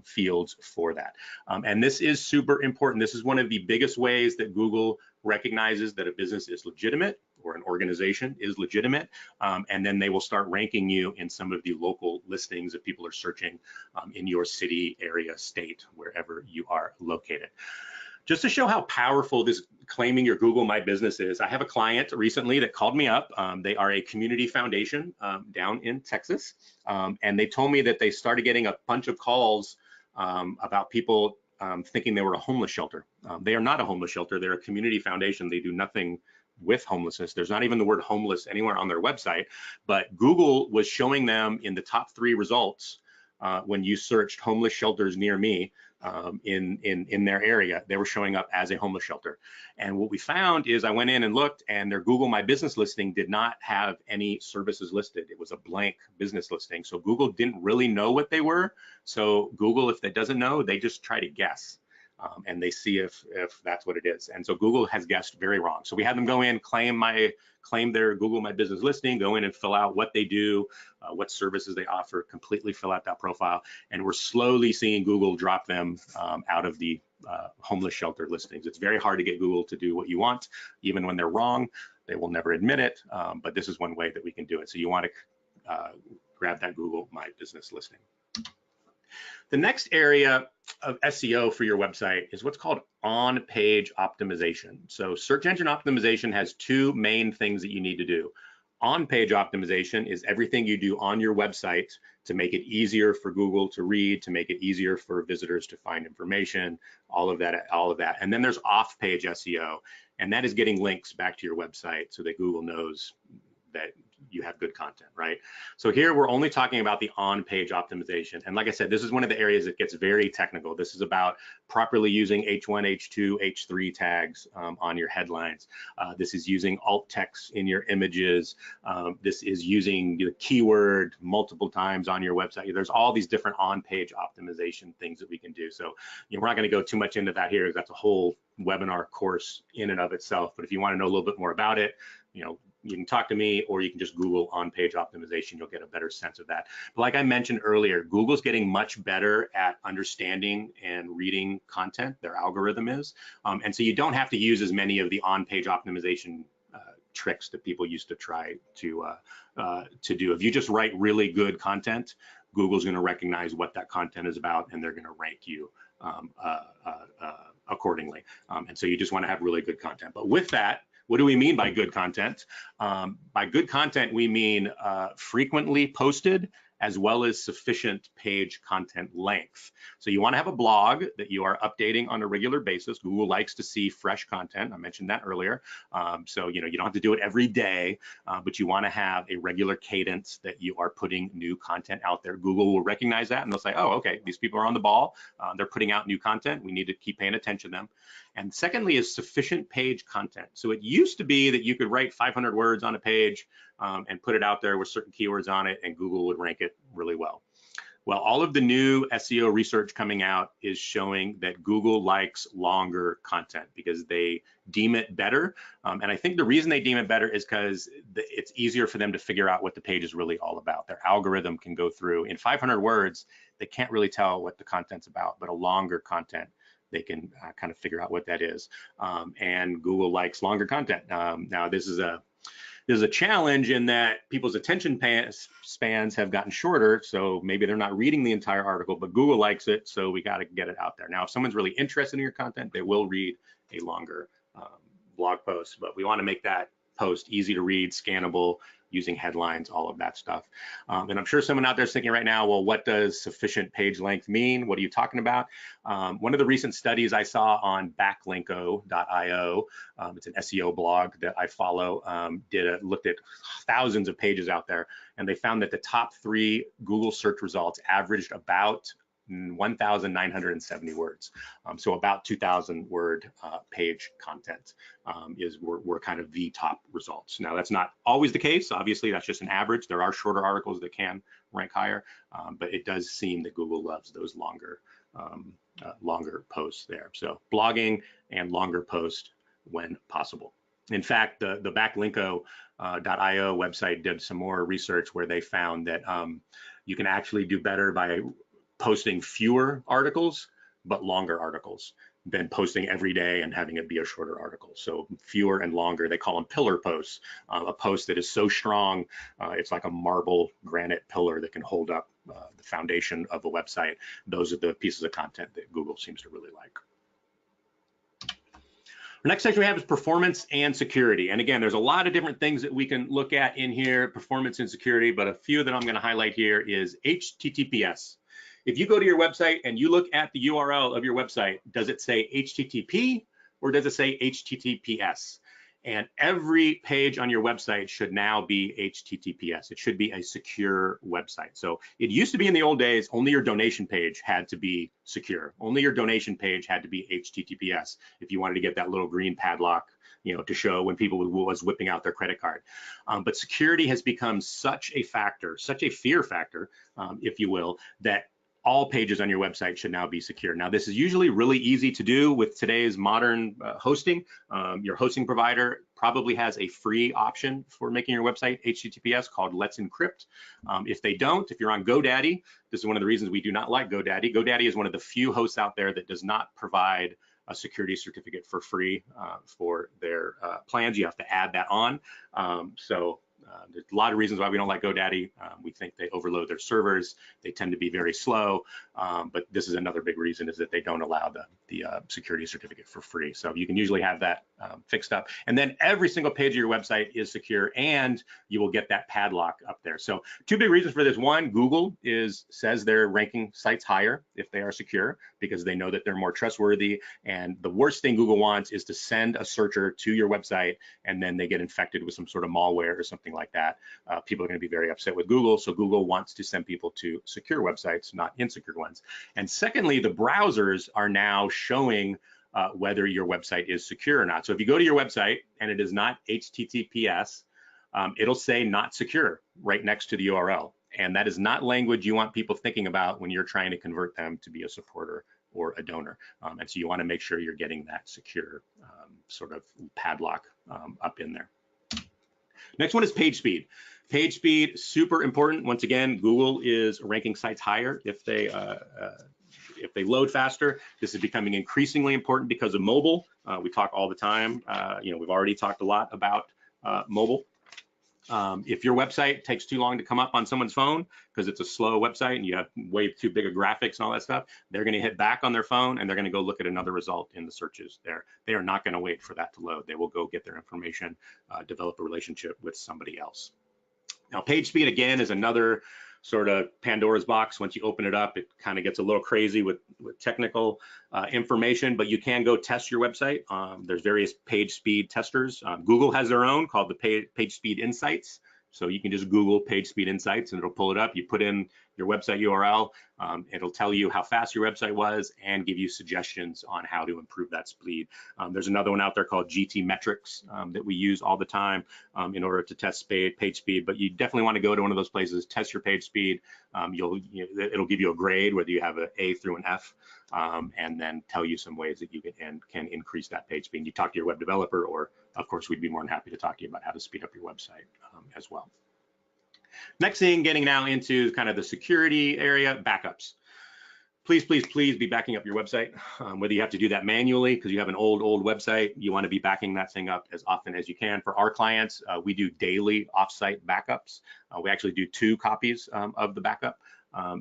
fields for that. And this is super important. This is one of the biggest ways that Google recognizes that a business is legitimate or an organization is legitimate, and then they will start ranking you in some of the local listings that people are searching in your city, area, state, wherever you are located. Just to show how powerful this claiming your Google My Business is, I have a client recently that called me up. They are a community foundation down in Texas, and they told me that they started getting a bunch of calls about people thinking they were a homeless shelter. They are not a homeless shelter. They're a community foundation. They do nothing with homelessness. There's not even the word homeless anywhere on their website, but Google was showing them in the top 3 results when you searched homeless shelters near me in their area. They were showing up as a homeless shelter. And what we found is I went in and looked, and their Google My Business listing did not have any services listed. It was a blank business listing. So Google didn't really know what they were. So Google, if they doesn't know, they just try to guess. And they see if that's what it is. And so Google has guessed very wrong. So we had them go in, claim their Google My Business listing, go in and fill out what they do, what services they offer, completely fill out that profile. And we're slowly seeing Google drop them out of the homeless shelter listings. It's very hard to get Google to do what you want, even when they're wrong. They will never admit it, but this is one way that we can do it. So you want to grab that Google My Business listing. The next area of SEO for your website is what's called on-page optimization. So search engine optimization has 2 main things that you need to do. On-page optimization is everything you do on your website to make it easier for Google to read, to make it easier for visitors to find information, all of that. And then there's off-page SEO, and that is getting links back to your website so that Google knows that you have good content, right? So here we're only talking about the on-page optimization. And like I said, this is one of the areas that gets very technical. This is about properly using H1, H2, H3 tags on your headlines. This is using alt text in your images. This is using the keyword multiple times on your website. There's all these different on-page optimization things that we can do. So we're not going to go too much into that here. That's a whole webinar course in and of itself. But if you want to know a little bit more about it, you can talk to me, or you can just Google on-page optimization. You'll get a better sense of that. But like I mentioned earlier, Google's getting much better at understanding and reading content. Their algorithm is, and so you don't have to use as many of the on-page optimization tricks that people used to try to do. If you just write really good content, Google's going to recognize what that content is about, and they're going to rank you accordingly. And so you just want to have really good content. But with that, what do we mean by good content? By good content, we mean frequently posted, as well as sufficient page content length. So you want to have a blog that you are updating on a regular basis. Google likes to see fresh content. I mentioned that earlier. So you don't have to do it every day, but you want to have a regular cadence that you are putting new content out there. Google will recognize that, and they'll say, oh, okay, these people are on the ball. They're putting out new content. We need to keep paying attention to them. And secondly is sufficient page content. So it used to be that you could write 500 words on a page and put it out there with certain keywords on it, and Google would rank it really well. Well, all of the new SEO research coming out is showing that Google likes longer content because they deem it better. And I think the reason they deem it better is because it's easier for them to figure out what the page is really all about. Their algorithm can go through. In 500 words, they can't really tell what the content's about, but a longer content, they can kind of figure out what that is. And Google likes longer content. Now, this is a challenge in that people's attention spans have gotten shorter, so maybe they're not reading the entire article, but Google likes it, so we got to get it out there. Now, if someone's really interested in your content, they will read a longer blog post, but we want to make that post easy to read, scannable, using headlines, all of that stuff. And I'm sure someone out there is thinking right now, well, what does sufficient page length mean? What are you talking about? One of the recent studies I saw on backlinko.io, it's an SEO blog that I follow, looked at thousands of pages out there, and they found that the top 3 Google search results averaged about 1,970 words. So about 2,000 word page content were kind of the top results. Now, that's not always the case. Obviously, that's just an average. There are shorter articles that can rank higher, but it does seem that Google loves those longer posts there. So blogging and longer posts when possible. In fact, the backlinko.io website did some more research where they found that you can actually do better by posting fewer articles, but longer articles than posting every day and having it be a shorter article. So fewer and longer, they call them pillar posts, a post that is so strong, it's like a marble granite pillar that can hold up the foundation of a website. Those are the pieces of content that Google seems to really like. The next section we have is performance and security. And again, there's a lot of different things that we can look at in here, performance and security, but a few that I'm going to highlight here is HTTPS. If you go to your website and you look at the URL of your website, does it say HTTP or does it say HTTPS? And every page on your website should now be HTTPS. It should be a secure website. So it used to be in the old days, only your donation page had to be secure. Only your donation page had to be HTTPS if you wanted to get that little green padlock, to show when people was whipping out their credit card. But security has become such a factor, such a fear factor, if you will, that all pages on your website should now be secure. Now, this is usually really easy to do with today's modern hosting. Your hosting provider probably has a free option for making your website HTTPS called Let's Encrypt. If they don't, if you're on GoDaddy, this is one of the reasons we do not like GoDaddy. GoDaddy is one of the few hosts out there that does not provide a security certificate for free for their plans. You have to add that on. There's a lot of reasons why we don't like GoDaddy. We think they overload their servers. They tend to be very slow. But this is another big reason, is that they don't allow security certificate for free. So you can usually have that fixed up. And then every single page of your website is secure, and you will get that padlock up there. So two big reasons for this. One, Google says they're ranking sites higher if they are secure, because they know that they're more trustworthy. And the worst thing Google wants is to send a searcher to your website and then they get infected with some sort of malware or something like that. People are going to be very upset with Google. So Google wants to send people to secure websites, not insecure ones. And secondly, the browsers are now showing whether your website is secure or not. So if you go to your website and it is not HTTPS, it'll say not secure right next to the URL. And that is not language you want people thinking about when you're trying to convert them to be a supporter or a donor. And so you want to make sure you're getting that secure sort of padlock up in there. Next one is page speed. Page speed, super important. Once again, Google is ranking sites higher if they load faster. This is becoming increasingly important because of mobile. We talk all the time. We've already talked a lot about mobile. If your website takes too long to come up on someone's phone because it's a slow website and you have way too big of graphics and all that stuff, they're going to hit back on their phone and they're going to go look at another result in the searches there. They are not going to wait for that to load. They will go get their information, develop a relationship with somebody else. Now, page speed, again, is another sort of Pandora's box. Once you open it up, it kind of gets a little crazy with technical information, but you can go test your website. There's various page speed testers. Google has their own called the Page Speed Insights. So you can just Google Page Speed Insights and it'll pull it up. You put in your website URL, it'll tell you how fast your website was and give you suggestions on how to improve that speed. There's another one out there called GT Metrics that we use all the time in order to test page speed, but you definitely want to go to one of those places, test your page speed. It'll give you a grade, whether you have an A through an F, and then tell you some ways that you can increase that page speed. And you talk to your web developer, or of course, we'd be more than happy to talk to you about how to speed up your website as well. Next thing, getting now into kind of the security area, backups. Please, please, please be backing up your website. Whether you have to do that manually because you have an old website, you want to be backing that thing up as often as you can. For our clients, we do daily offsite backups. We actually do 2 copies of the backup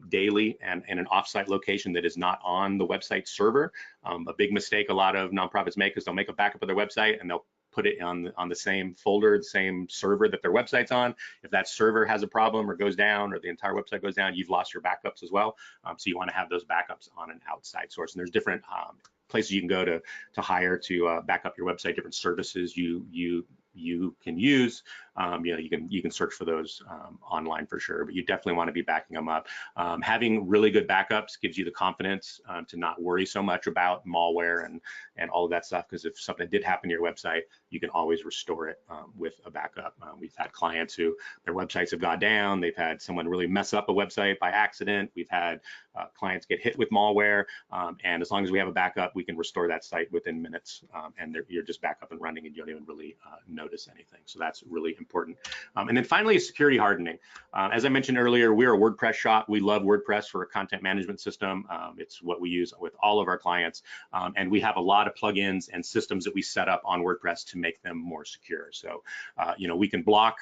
daily and in an offsite location that is not on the website server. A big mistake a lot of nonprofits make is they'll make a backup of their website and they'll put it on the same folder, the same server that their website's on. If that server has a problem or goes down or the entire website goes down, you've lost your backups as well. So you want to have those backups on an outside source. And there's different places you can go to hire to back up your website, different services you can use. You can search for those online for sure, but you definitely want to be backing them up. Having really good backups gives you the confidence to not worry so much about malware and all of that stuff, because if something did happen to your website, you can always restore it with a backup. We've had clients who their websites have gone down. They've had someone really mess up a website by accident. We've had clients get hit with malware, and as long as we have a backup, we can restore that site within minutes, and you're just back up and running and you don't even really notice anything. So that's really important. And then finally, security hardening. As I mentioned earlier, we're a WordPress shop. We love WordPress for a content management system. It's what we use with all of our clients, and we have a lot of plugins and systems that we set up on WordPress to make them more secure. So, we can block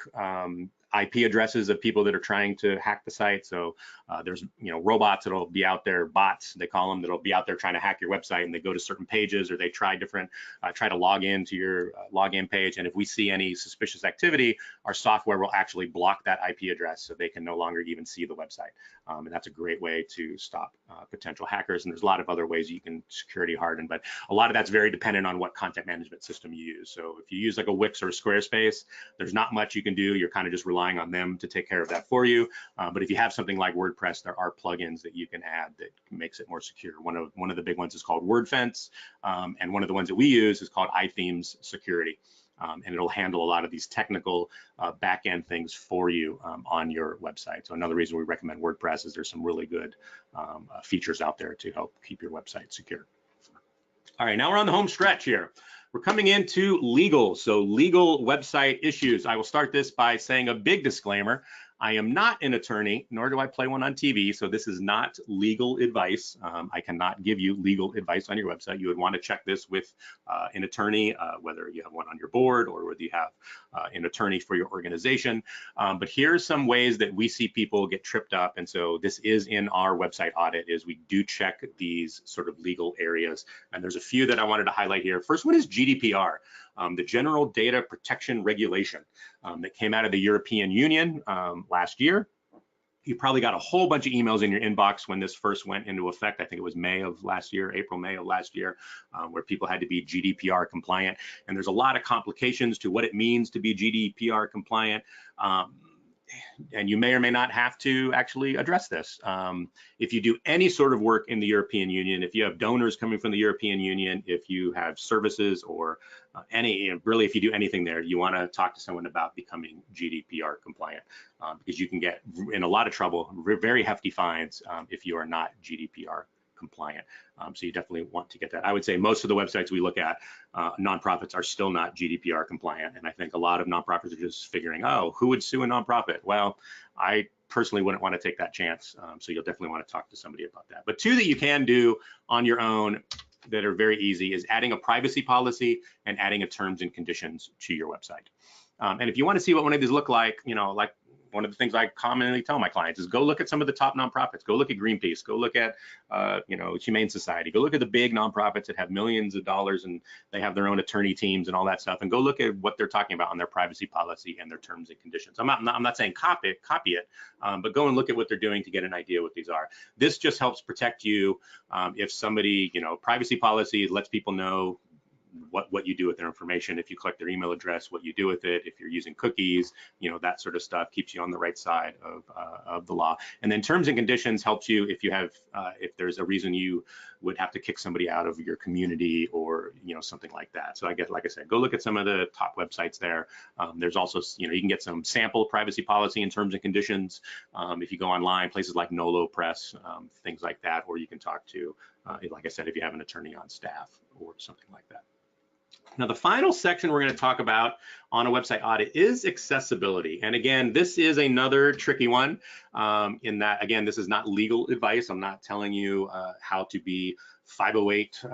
IP addresses of people that are trying to hack the site. So there's robots that'll be out there, bots they call them, that'll be out there trying to hack your website, and they go to certain pages or they try to log into your login page. And if we see any suspicious activity, our software will actually block that IP address so they can no longer even see the website. And that's a great way to stop potential hackers. And there's a lot of other ways you can security harden, but a lot of that's very dependent on what content management system you use. So if you use like a Wix or a Squarespace, there's not much you can do. You're kind of just relying on them to take care of that for you. But if you have something like WordPress, there are plugins that you can add that makes it more secure. One of the big ones is called WordFence, and one of the ones that we use is called iThemes Security. And it'll handle a lot of these technical back-end things for you on your website. So another reason we recommend WordPress is there's some really good features out there to help keep your website secure. All right, now we're on the home stretch here. We're coming into legal, so legal website issues. I will start this by saying a big disclaimer. I am not an attorney, nor do I play one on TV, so this is not legal advice. I cannot give you legal advice on your website. You would want to check this with an attorney, whether you have one on your board or whether you have an attorney for your organization. But here's some ways that we see people get tripped up, and so this is in our website audit, is we do check these sort of legal areas, and there's a few that I wanted to highlight here. First one is GDPR. The General Data Protection Regulation that came out of the European Union last year. You probably got a whole bunch of emails in your inbox when this first went into effect. I think it was May of last year, April, May of last year, where people had to be GDPR compliant. And there's a lot of complications to what it means to be GDPR compliant. And you may or may not have to actually address this. If you do any sort of work in the European Union, if you have donors coming from the European Union, if you have services or really if you do anything there, you want to talk to someone about becoming GDPR compliant, because you can get in a lot of trouble, very hefty fines if you are not GDPR compliant. So you definitely want to get that. I would say most of the websites we look at, nonprofits are still not GDPR compliant. And I think a lot of nonprofits are just figuring, oh, who would sue a nonprofit? Well, I personally wouldn't want to take that chance. So you'll definitely want to talk to somebody about that. But two that you can do on your own that are very easy is adding a privacy policy and adding a terms and conditions to your website. And if you want to see what one of these look like, like one of the things I commonly tell my clients is go look at some of the top nonprofits, go look at Greenpeace, go look at, Humane Society, go look at the big nonprofits that have millions of dollars and they have their own attorney teams and all that stuff, and go look at what they're talking about on their privacy policy and their terms and conditions. I'm not saying copy it, but go and look at what they're doing to get an idea what these are. This just helps protect you if somebody, privacy policy lets people know what you do with their information. If you collect their email address, what you do with it, if you're using cookies, that sort of stuff keeps you on the right side of the law. And then terms and conditions helps you if you have, if there's a reason you would have to kick somebody out of your community or, something like that. So like I said, go look at some of the top websites there. There's also, you can get some sample privacy policy and terms and conditions. If you go online, places like Nolo Press, things like that, or you can talk to, like I said, if you have an attorney on staff or something like that. Now, the final section we're going to talk about on a website audit is accessibility. And again, this is another tricky one in that, again, this is not legal advice. I'm not telling you how to be 508,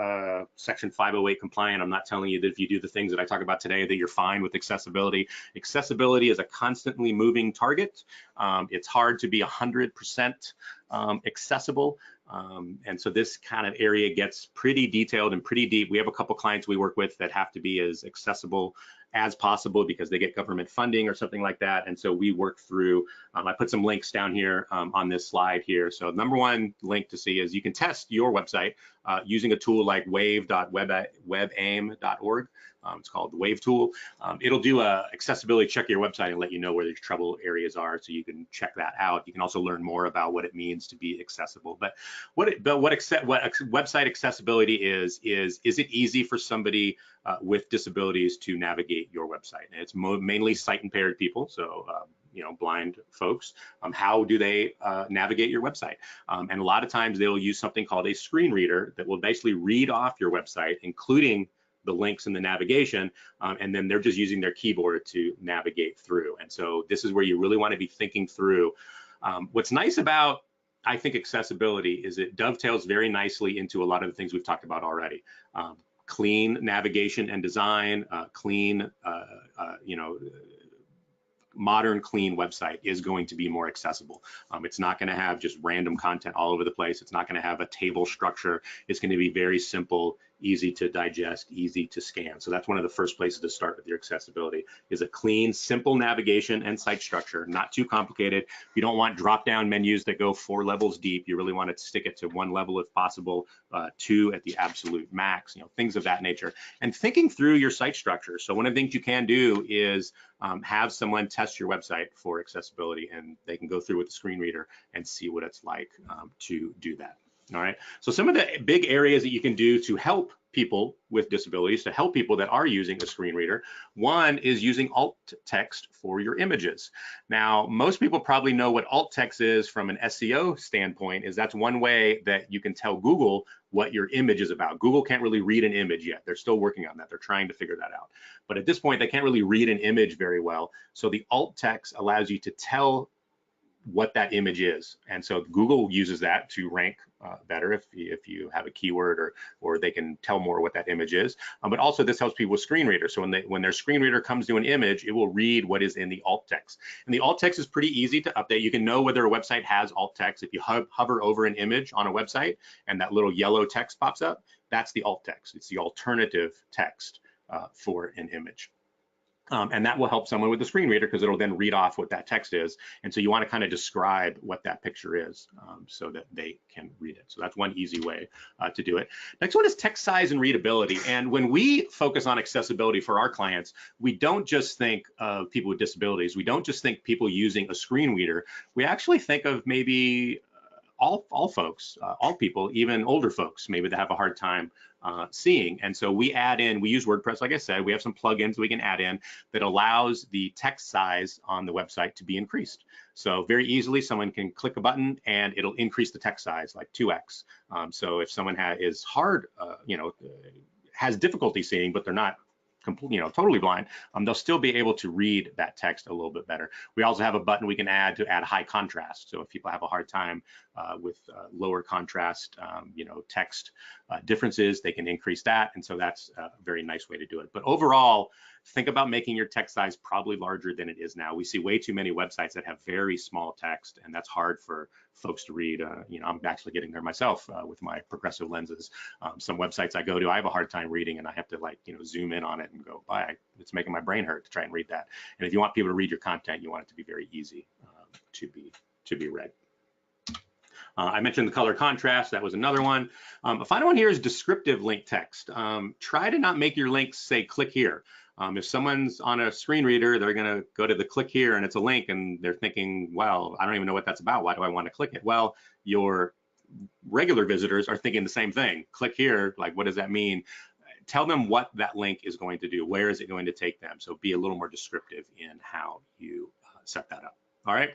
section 508 compliant. I'm not telling you that if you do the things that I talk about today that you're fine with accessibility. Accessibility is a constantly moving target. It's hard to be 100% accessible. And so this kind of area gets pretty detailed and pretty deep. We have a couple clients we work with that have to be as accessible as possible because they get government funding or something like that. And so we work through, I put some links down here on this slide here. So number one link to see is you can test your website using a tool like wave.webaim.org. It's called the Wave tool. It'll do a accessibility check of your website and let you know where the trouble areas are, so you can check that out. You can also learn more about what it means to be accessible. But what website accessibility is it easy for somebody with disabilities to navigate your website? And it's mainly sight impaired people, so blind folks. How do they navigate your website? And a lot of times they'll use something called a screen reader that will basically read off your website, including the links and the navigation, and then they're just using their keyboard to navigate through. And so this is where you really want to be thinking through. What's nice about, I think, accessibility is it dovetails very nicely into a lot of the things we've talked about already. Clean navigation and design, clean, modern clean website is going to be more accessible. It's not going to have just random content all over the place. It's not going to have a table structure. It's going to be very simple, easy to digest, easy to scan. So that's one of the first places to start with your accessibility, is a clean, simple navigation and site structure, not too complicated. You don't want drop-down menus that go 4 levels deep. You really want to stick it to 1 level if possible, 2 at the absolute max, things of that nature. And thinking through your site structure. So one of the things you can do is have someone test your website for accessibility, and they can go through with the screen reader and see what it's like to do that. All right, so some of the big areas that you can do to help people with disabilities, to help people that are using a screen reader, one is using alt text for your images. Now, most people probably know what alt text is from an SEO standpoint, is that's one way that you can tell Google what your image is about. Google can't really read an image yet. They're still working on that. They're trying to figure that out. But at this point, they can't really read an image very well. So the alt text allows you to tell what that image is. And so Google uses that to rank better if you have a keyword, or they can tell more what that image is. But also this helps people with screen readers. So when their screen reader comes to an image, it will read what is in the alt text. And the alt text is pretty easy to update. You can know whether a website has alt text. If you hover over an image on a website and that little yellow text pops up, that's the alt text. It's the alternative text for an image. And that will help someone with a screen reader because it'll then read off what that text is. And so you want to kind of describe what that picture is so that they can read it. So that's one easy way to do it. Next one is text size and readability. And when we focus on accessibility for our clients, we don't just think of people with disabilities. We don't just think people using a screen reader. We actually think of maybe all folks, all people, even older folks, maybe that have a hard time seeing. And so we use WordPress, like I said, we have some plugins we can add in that allows the text size on the website to be increased. So very easily, someone can click a button and it'll increase the text size like 2x. So if someone is hard, has difficulty seeing, but they're not totally blind, they'll still be able to read that text a little bit better. We also have a button we can add to add high contrast. So if people have a hard time with lower contrast, text differences, they can increase that. And so that's a very nice way to do it. But overall, think about making your text size probably larger than it is now. We see way too many websites that have very small text, and that's hard for folks to read. I'm actually getting there myself with my progressive lenses. Some websites I go to, I have a hard time reading, and I have to zoom in on it and go, it's making my brain hurt to try and read that. And if you want people to read your content, you want it to be very easy to be read. I mentioned the color contrast. That was another one. A final one here is descriptive link text. Try to not make your links say click here. If someone's on a screen reader, they're going to go to the click here and it's a link and they're thinking, well, I don't even know what that's about. Why do I want to click it? Well, your regular visitors are thinking the same thing. Click here, like, what does that mean? Tell them what that link is going to do. Where is it going to take them? So be a little more descriptive in how you set that up. All right.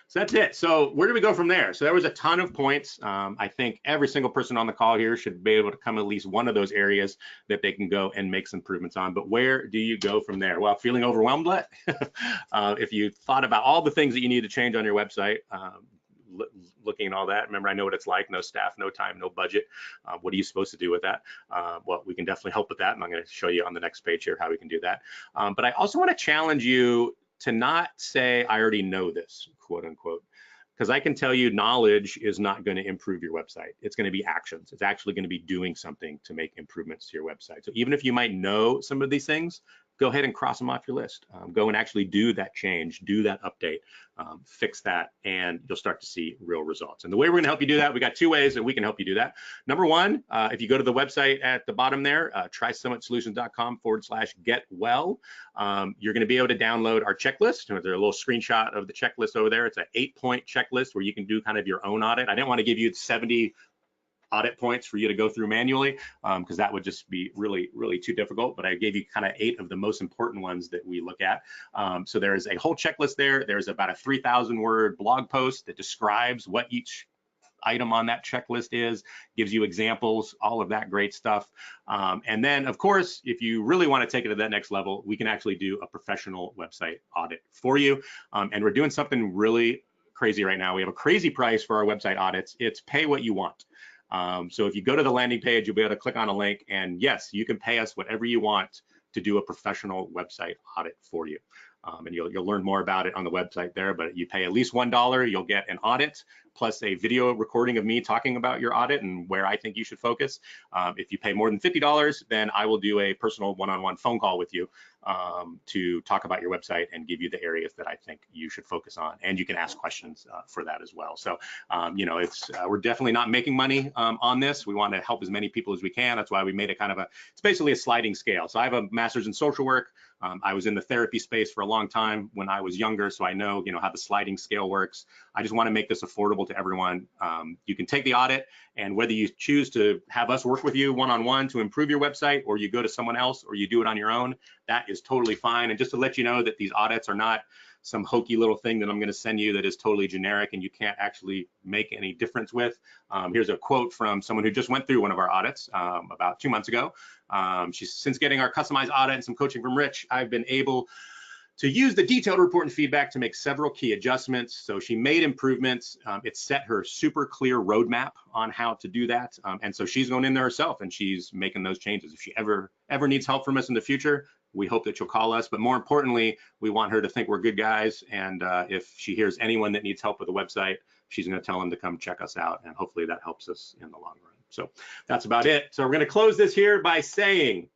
So that's it. So where do we go from there? So there was a ton of points. I think every single person on the call here should be able to come at least one of those areas that they can go and make some improvements on. But where do you go from there? Well, feeling overwhelmed yet? If you thought about all the things that you need to change on your website, looking at all that, remember, I know what it's like, no staff, no time, no budget. What are you supposed to do with that? Well, we can definitely help with that. And I'm going to show you on the next page here how we can do that. But I also want to challenge you to not say, I already know this, quote unquote, because I can tell you knowledge is not going to improve your website. It's going to be actions. It's actually going to be doing something to make improvements to your website. So even if you might know some of these things, go ahead and cross them off your list. Go and actually do that change, do that update, fix that, and you'll start to see real results. And the way we're going to help you do that, we got two ways that we can help you do that. Number one, if you go to the website at the bottom there, trisummitsolutions.com/getwell, you're going to be able to download our checklist. There's a little screenshot of the checklist over there. It's an 8-point checklist where you can do kind of your own audit. I didn't want to give you 70 audit points for you to go through manually because that would just be really, really too difficult. But I gave you kind of 8 of the most important ones that we look at. So there is a whole checklist there. There's about a 3,000-word blog post that describes what each item on that checklist is, gives you examples, all of that great stuff. And then, of course, if you really want to take it to that next level, we can actually do a professional website audit for you. And we're doing something really crazy right now. We have a crazy price for our website audits. It's pay what you want. So if you go to the landing page, you'll be able to click on a link, and yes, you can pay us whatever you want to do a professional website audit for you. And you'll learn more about it on the website there, but you pay at least $1, you'll get an audit plus a video recording of me talking about your audit and where I think you should focus. If you pay more than $50, then I will do a personal one-on-one phone call with you to talk about your website and give you the areas that I think you should focus on. And you can ask questions for that as well. So, we're definitely not making money on this. We want to help as many people as we can. That's why we made it kind of it's basically a sliding scale. So I have a master's in social work. I was in the therapy space for a long time when I was younger, so I know, how the sliding scale works. I just want to make this affordable to everyone. You can take the audit, and whether you choose to have us work with you one-on-one to improve your website, or you go to someone else, or you do it on your own, that is totally fine. And just to let you know that these audits are not some hokey little thing that I'm going to send you that is totally generic and you can't actually make any difference with. Here's a quote from someone who just went through one of our audits about 2 months ago. Since getting our customized audit and some coaching from Rich, I've been able to use the detailed report and feedback to make several key adjustments. So she made improvements. It set her super clear roadmap on how to do that. And so she's going in there herself and she's making those changes. If she ever needs help from us in the future, we hope that she'll call us. But more importantly, we want her to think we're good guys. And if she hears anyone that needs help with the website, she's going to tell them to come check us out. And hopefully that helps us in the long run. So that's about it. So we're going to close this here by saying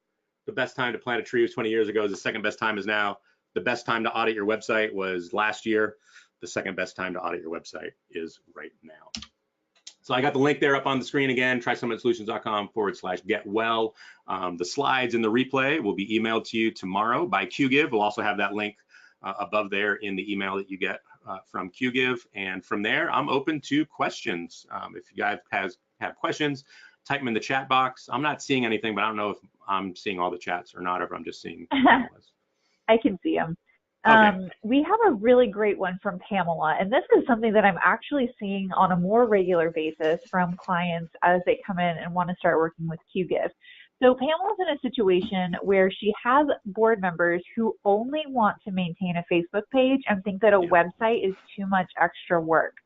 the best time to plant a tree was 20 years ago. The second best time is now. The best time to audit your website was last year. The second best time to audit your website is right now. So I got the link there up on the screen again, trisummitSolutions.com/getwell. The slides and the replay will be emailed to you tomorrow by QGive. We'll also have that link above there in the email that you get from QGive. And from there, I'm open to questions. If you guys have questions, type them in the chat box. I'm not seeing anything, but I don't know if I'm seeing all the chats or not, or if I'm just seeing I can see them. Okay. We have a really great one from Pamela, and this is something that I'm actually seeing on a more regular basis from clients as they come in and want to start working with QGive. So Pamela's in a situation where she has board members who only want to maintain a Facebook page and think that a website is too much extra work.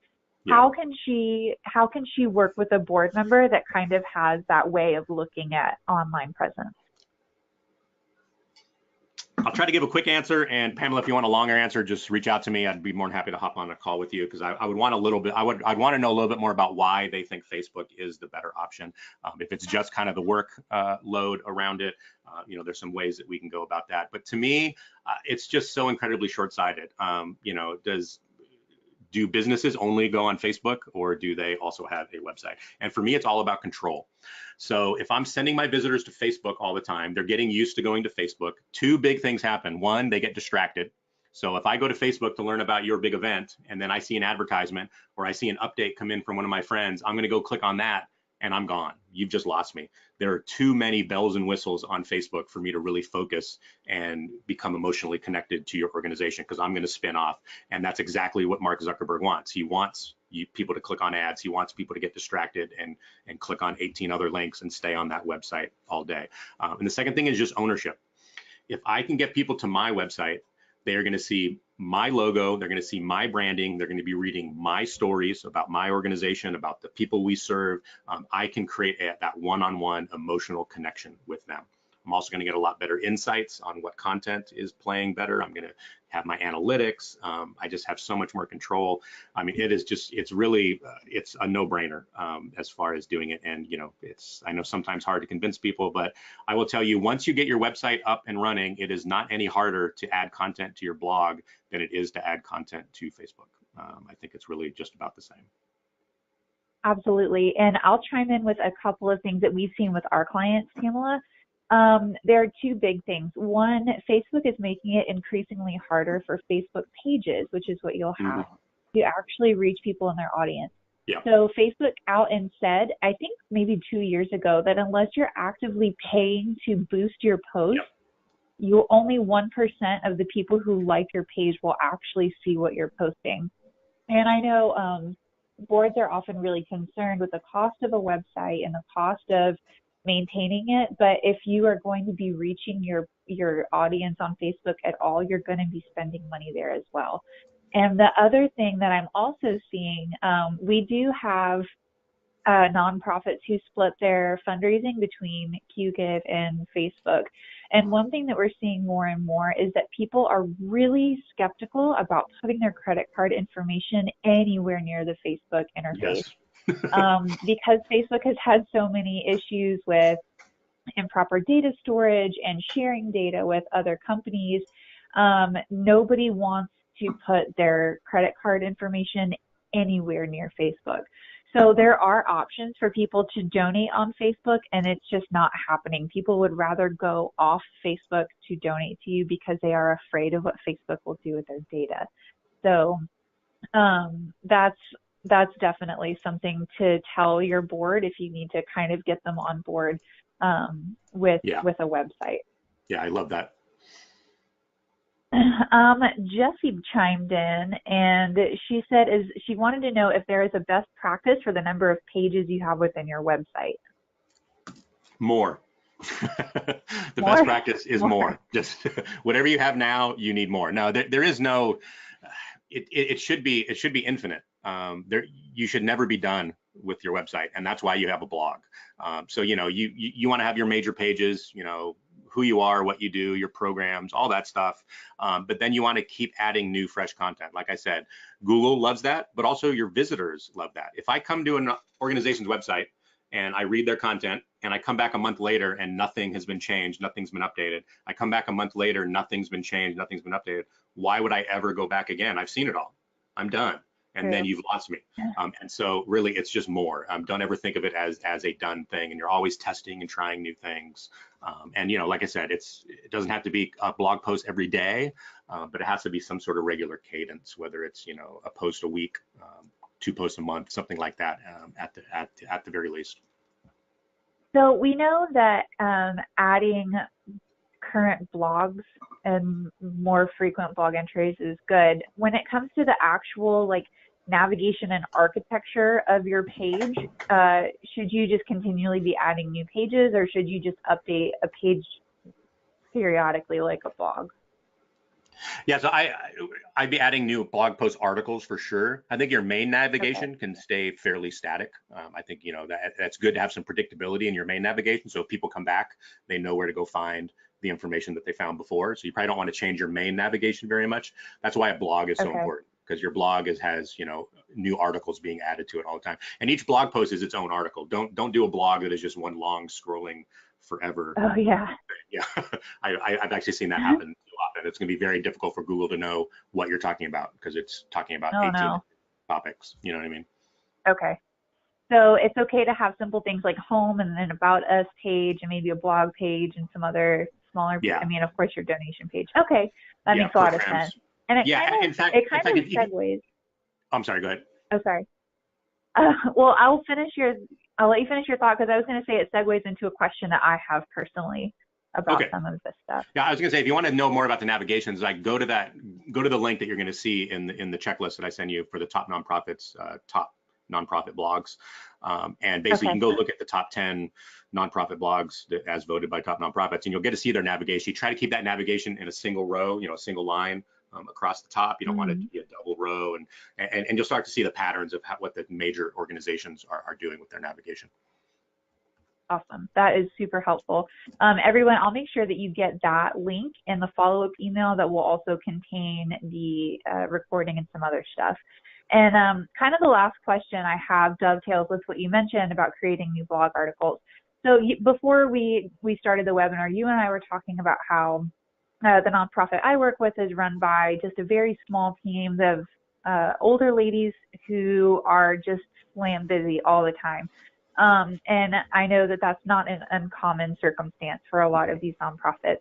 Yeah. How can she work with a board member that kind of has that way of looking at online presence? I'll try to give a quick answer, and Pamela, if you want a longer answer, just reach out to me. I'd be more than happy to hop on a call with you, because I would want a little bit. I'd want to know a little bit more about why they think Facebook is the better option. If it's just kind of the work load around it, there's some ways that we can go about that. But to me, it's just so incredibly short-sighted. Do businesses only go on Facebook, or do they also have a website? And for me, it's all about control. So if I'm sending my visitors to Facebook all the time, they're getting used to going to Facebook. Two big things happen. One, they get distracted. So if I go to Facebook to learn about your big event, and then I see an advertisement or I see an update come in from one of my friends, I'm going to go click on that and I'm gone. You've just lost me. There are too many bells and whistles on Facebook for me to really focus and become emotionally connected to your organization, because I'm going to spin off. And that's exactly what Mark Zuckerberg wants. He wants people to click on ads. He wants people to get distracted and click on 18 other links and stay on that website all day. And the second thing is just ownership. If I can get people to my website, they are going to see my logo, they're going to see my branding, they're going to be reading my stories about my organization, about the people we serve. I can create that one-on-one emotional connection with them. I'm also going to get a lot better insights on what content is playing better. I'm going to have my analytics. I just have so much more control. I mean, it's really a no-brainer as far as doing it. And, it's, I know sometimes hard to convince people, but I will tell you, once you get your website up and running, it is not any harder to add content to your blog than it is to add content to Facebook. I think it's really just about the same. Absolutely. And I'll chime in with a couple of things that we've seen with our clients, Pamela. There are two big things. One, Facebook is making it increasingly harder for Facebook pages, which is what you'll have, to actually reach people in their audience. Yeah. So Facebook out and said, I think maybe 2 years ago, that unless you're actively paying to boost your post, only 1% of the people who like your page will actually see what you're posting. And I know boards are often really concerned with the cost of a website and the cost of maintaining it, but if you are going to be reaching your audience on Facebook at all, you're going to be spending money there as well. And the other thing that I'm also seeing, we do have nonprofits who split their fundraising between QGive and Facebook. And one thing that we're seeing more and more is that people are really skeptical about putting their credit card information anywhere near the Facebook interface. Yes. Because Facebook has had so many issues with improper data storage and sharing data with other companies. Nobody wants to put their credit card information anywhere near Facebook. So there are options for people to donate on Facebook, and it's just not happening. People would rather go off Facebook to donate to you because they are afraid of what Facebook will do with their data. So that's definitely something to tell your board if you need to kind of get them on board with a website. Yeah, I love that. Jessie chimed in, and she said she wanted to know if there is a best practice for the number of pages you have within your website. More. The best More? practice is More. more. Just whatever you have now, you need more. No, there is no. It should be infinite. You should never be done with your website, and that's why you have a blog. So you want to have your major pages, who you are, what you do, your programs, all that stuff. But then you want to keep adding new, fresh content. Like I said, Google loves that, but also your visitors love that. If I come to an organization's website and I read their content and I come back a month later and nothing has been changed, nothing's been updated. I come back a month later, nothing's been changed, nothing's been updated. Why would I ever go back again? I've seen it all. I'm done. And then you've lost me. And so really it's just more. Don't ever think of it as a done thing, and you're always testing and trying new things. And like I said, it doesn't have to be a blog post every day, but it has to be some sort of regular cadence, whether it's a post a week, 2 posts a month, something like that, at the very least. So we know that adding current blogs and more frequent blog entries is good. When it comes to the actual navigation and architecture of your page, should you just continually be adding new pages, or should you just update a page periodically like a blog? Yeah, so I'd be adding new blog post articles for sure. I think your main navigation can stay fairly static. I think that's good to have some predictability in your main navigation, so if people come back, they know where to go find the information that they found before. So you probably don't want to change your main navigation very much. That's why a blog is so important, because your blog has new articles being added to it all the time, and each blog post is its own article. Don't do a blog that is just one long scrolling forever. Oh yeah. Yeah, I've actually seen that happen a lot, and it's going to be very difficult for Google to know what you're talking about because it's talking about 18 topics. You know what I mean? Okay. So it's okay to have simple things like home and then about us page and maybe a blog page and some other smaller, I mean, of course, your donation page. Okay. That makes a lot of sense. And it kind of segues. I'm sorry, go ahead. Oh, sorry. Well, I'll let you finish your thought, because I was going to say it segues into a question that I have personally about some of this stuff. Yeah, I was going to say, if you want to know more about the navigations, go to the link that you're going to see in the checklist that I send you for the top nonprofits, top nonprofit blogs. And basically you can go look at the top 10 nonprofit blogs as voted by top nonprofits, and you'll get to see their navigation. You try to keep that navigation in a single row, a single line across the top. You don't want it to be a double row, and you'll start to see the patterns of what the major organizations are doing with their navigation. Awesome. That is super helpful. Everyone, I'll make sure that you get that link in the follow-up email that will also contain the recording and some other stuff. And kind of the last question I have dovetails with what you mentioned about creating new blog articles. So before we started the webinar, you and I were talking about how the nonprofit I work with is run by just a very small team of older ladies who are just slam busy all the time. And I know that that's not an uncommon circumstance for a lot of these nonprofits.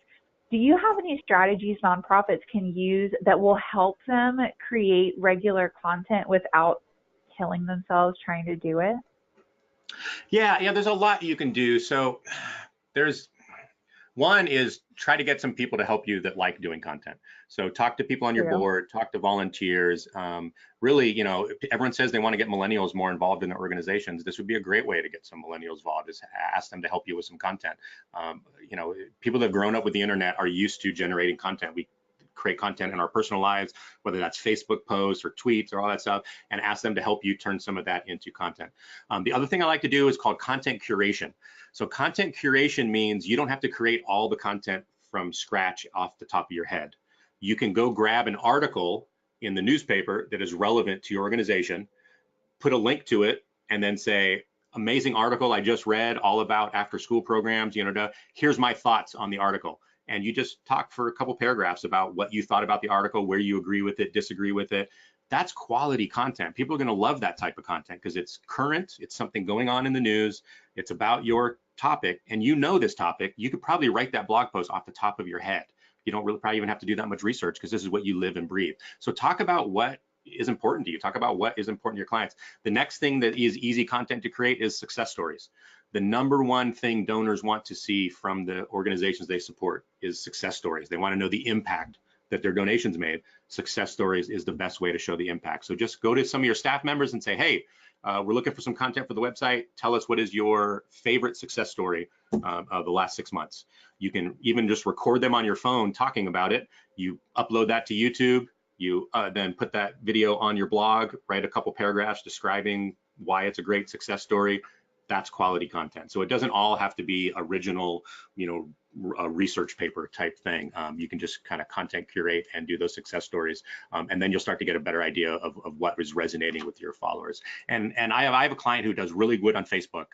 Do you have any strategies nonprofits can use that will help them create regular content without killing themselves trying to do it? Yeah, there's a lot you can do. So one is try to get some people to help you that like doing content. So talk to people on your board, talk to volunteers. Really, everyone says they want to get millennials more involved in their organizations. This would be a great way to get some millennials involved, is ask them to help you with some content. People that have grown up with the internet are used to generating content. We create content in our personal lives, whether that's Facebook posts or tweets or all that stuff, and ask them to help you turn some of that into content. The other thing I like to do is called content curation. So content curation means you don't have to create all the content from scratch off the top of your head. You can go grab an article in the newspaper that is relevant to your organization, put a link to it, and then say, amazing article I just read all about after school programs, here's my thoughts on the article. And you just talk for a couple paragraphs about what you thought about the article, where you agree with it, disagree with it. That's quality content. People are going to love that type of content because it's current, it's something going on in the news, it's about your topic, and this topic. You could probably write that blog post off the top of your head. You don't really probably even have to do that much research because this is what you live and breathe. So talk about what is important to you. Talk about what is important to your clients. The next thing that is easy content to create is success stories. The number one thing donors want to see from the organizations they support is success stories. They want to know the impact that their donations made. Success stories is the best way to show the impact. So just go to some of your staff members and say, hey, we're looking for some content for the website. Tell us what is your favorite success story of the last 6 months. You can even just record them on your phone talking about it. You upload that to YouTube. You then put that video on your blog, write a couple paragraphs describing why it's a great success story. That's quality content. So it doesn't all have to be original, a research paper type thing. You can just kind of content curate and do those success stories, and then you'll start to get a better idea of what is resonating with your followers. And I have a client who does really good on Facebook.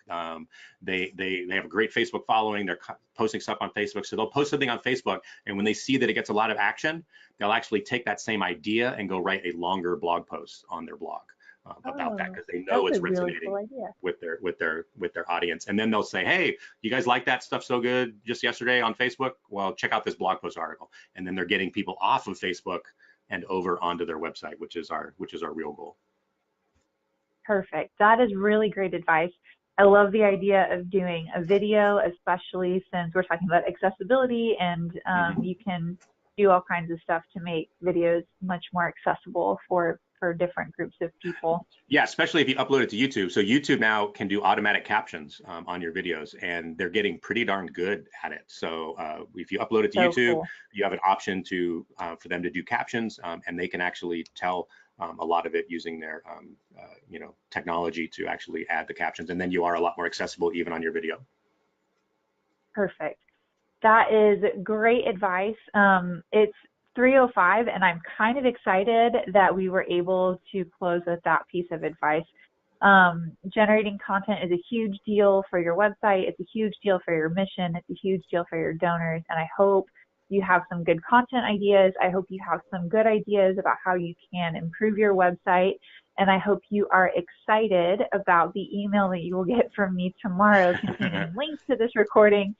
They have a great Facebook following. They're posting stuff on Facebook, so they'll post something on Facebook, and when they see that it gets a lot of action, they'll actually take that same idea and go write a longer blog post on their blog about that, because they know it's resonating really cool with their audience. And then they'll say, hey, you guys like that stuff so good just yesterday on Facebook? Well, check out this blog post article. And then they're getting people off of Facebook and over onto their website, which is our real goal. Perfect. That is really great advice. I love the idea of doing a video, especially since we're talking about accessibility, and you can do all kinds of stuff to make videos much more accessible for different groups of people. Yeah, especially if you upload it to YouTube. So YouTube now can do automatic captions on your videos, and they're getting pretty darn good at it. So if you upload it to YouTube, cool. You have an option to for them to do captions, and they can actually tell a lot of it using their technology to actually add the captions, and then you are a lot more accessible even on your video. Perfect. That is great advice. It's 3:05, and I'm kind of excited that we were able to close with that piece of advice. Generating content is a huge deal for your website. It's a huge deal for your mission. It's a huge deal for your donors. And I hope you have some good content ideas. I hope you have some good ideas about how you can improve your website. And I hope you are excited about the email that you will get from me tomorrow containing links to this recording,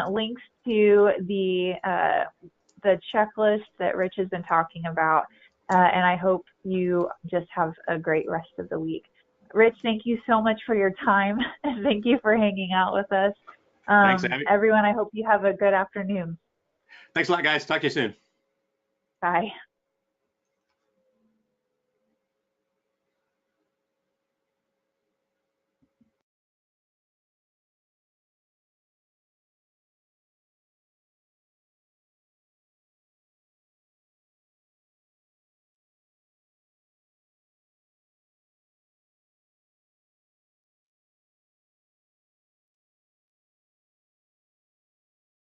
links to the checklist that Rich has been talking about, and I hope you just have a great rest of the week. Rich, thank you so much for your time. Thank you for hanging out with us. Thanks, Abby. Everyone, I hope you have a good afternoon. Thanks a lot, guys. Talk to you soon. Bye.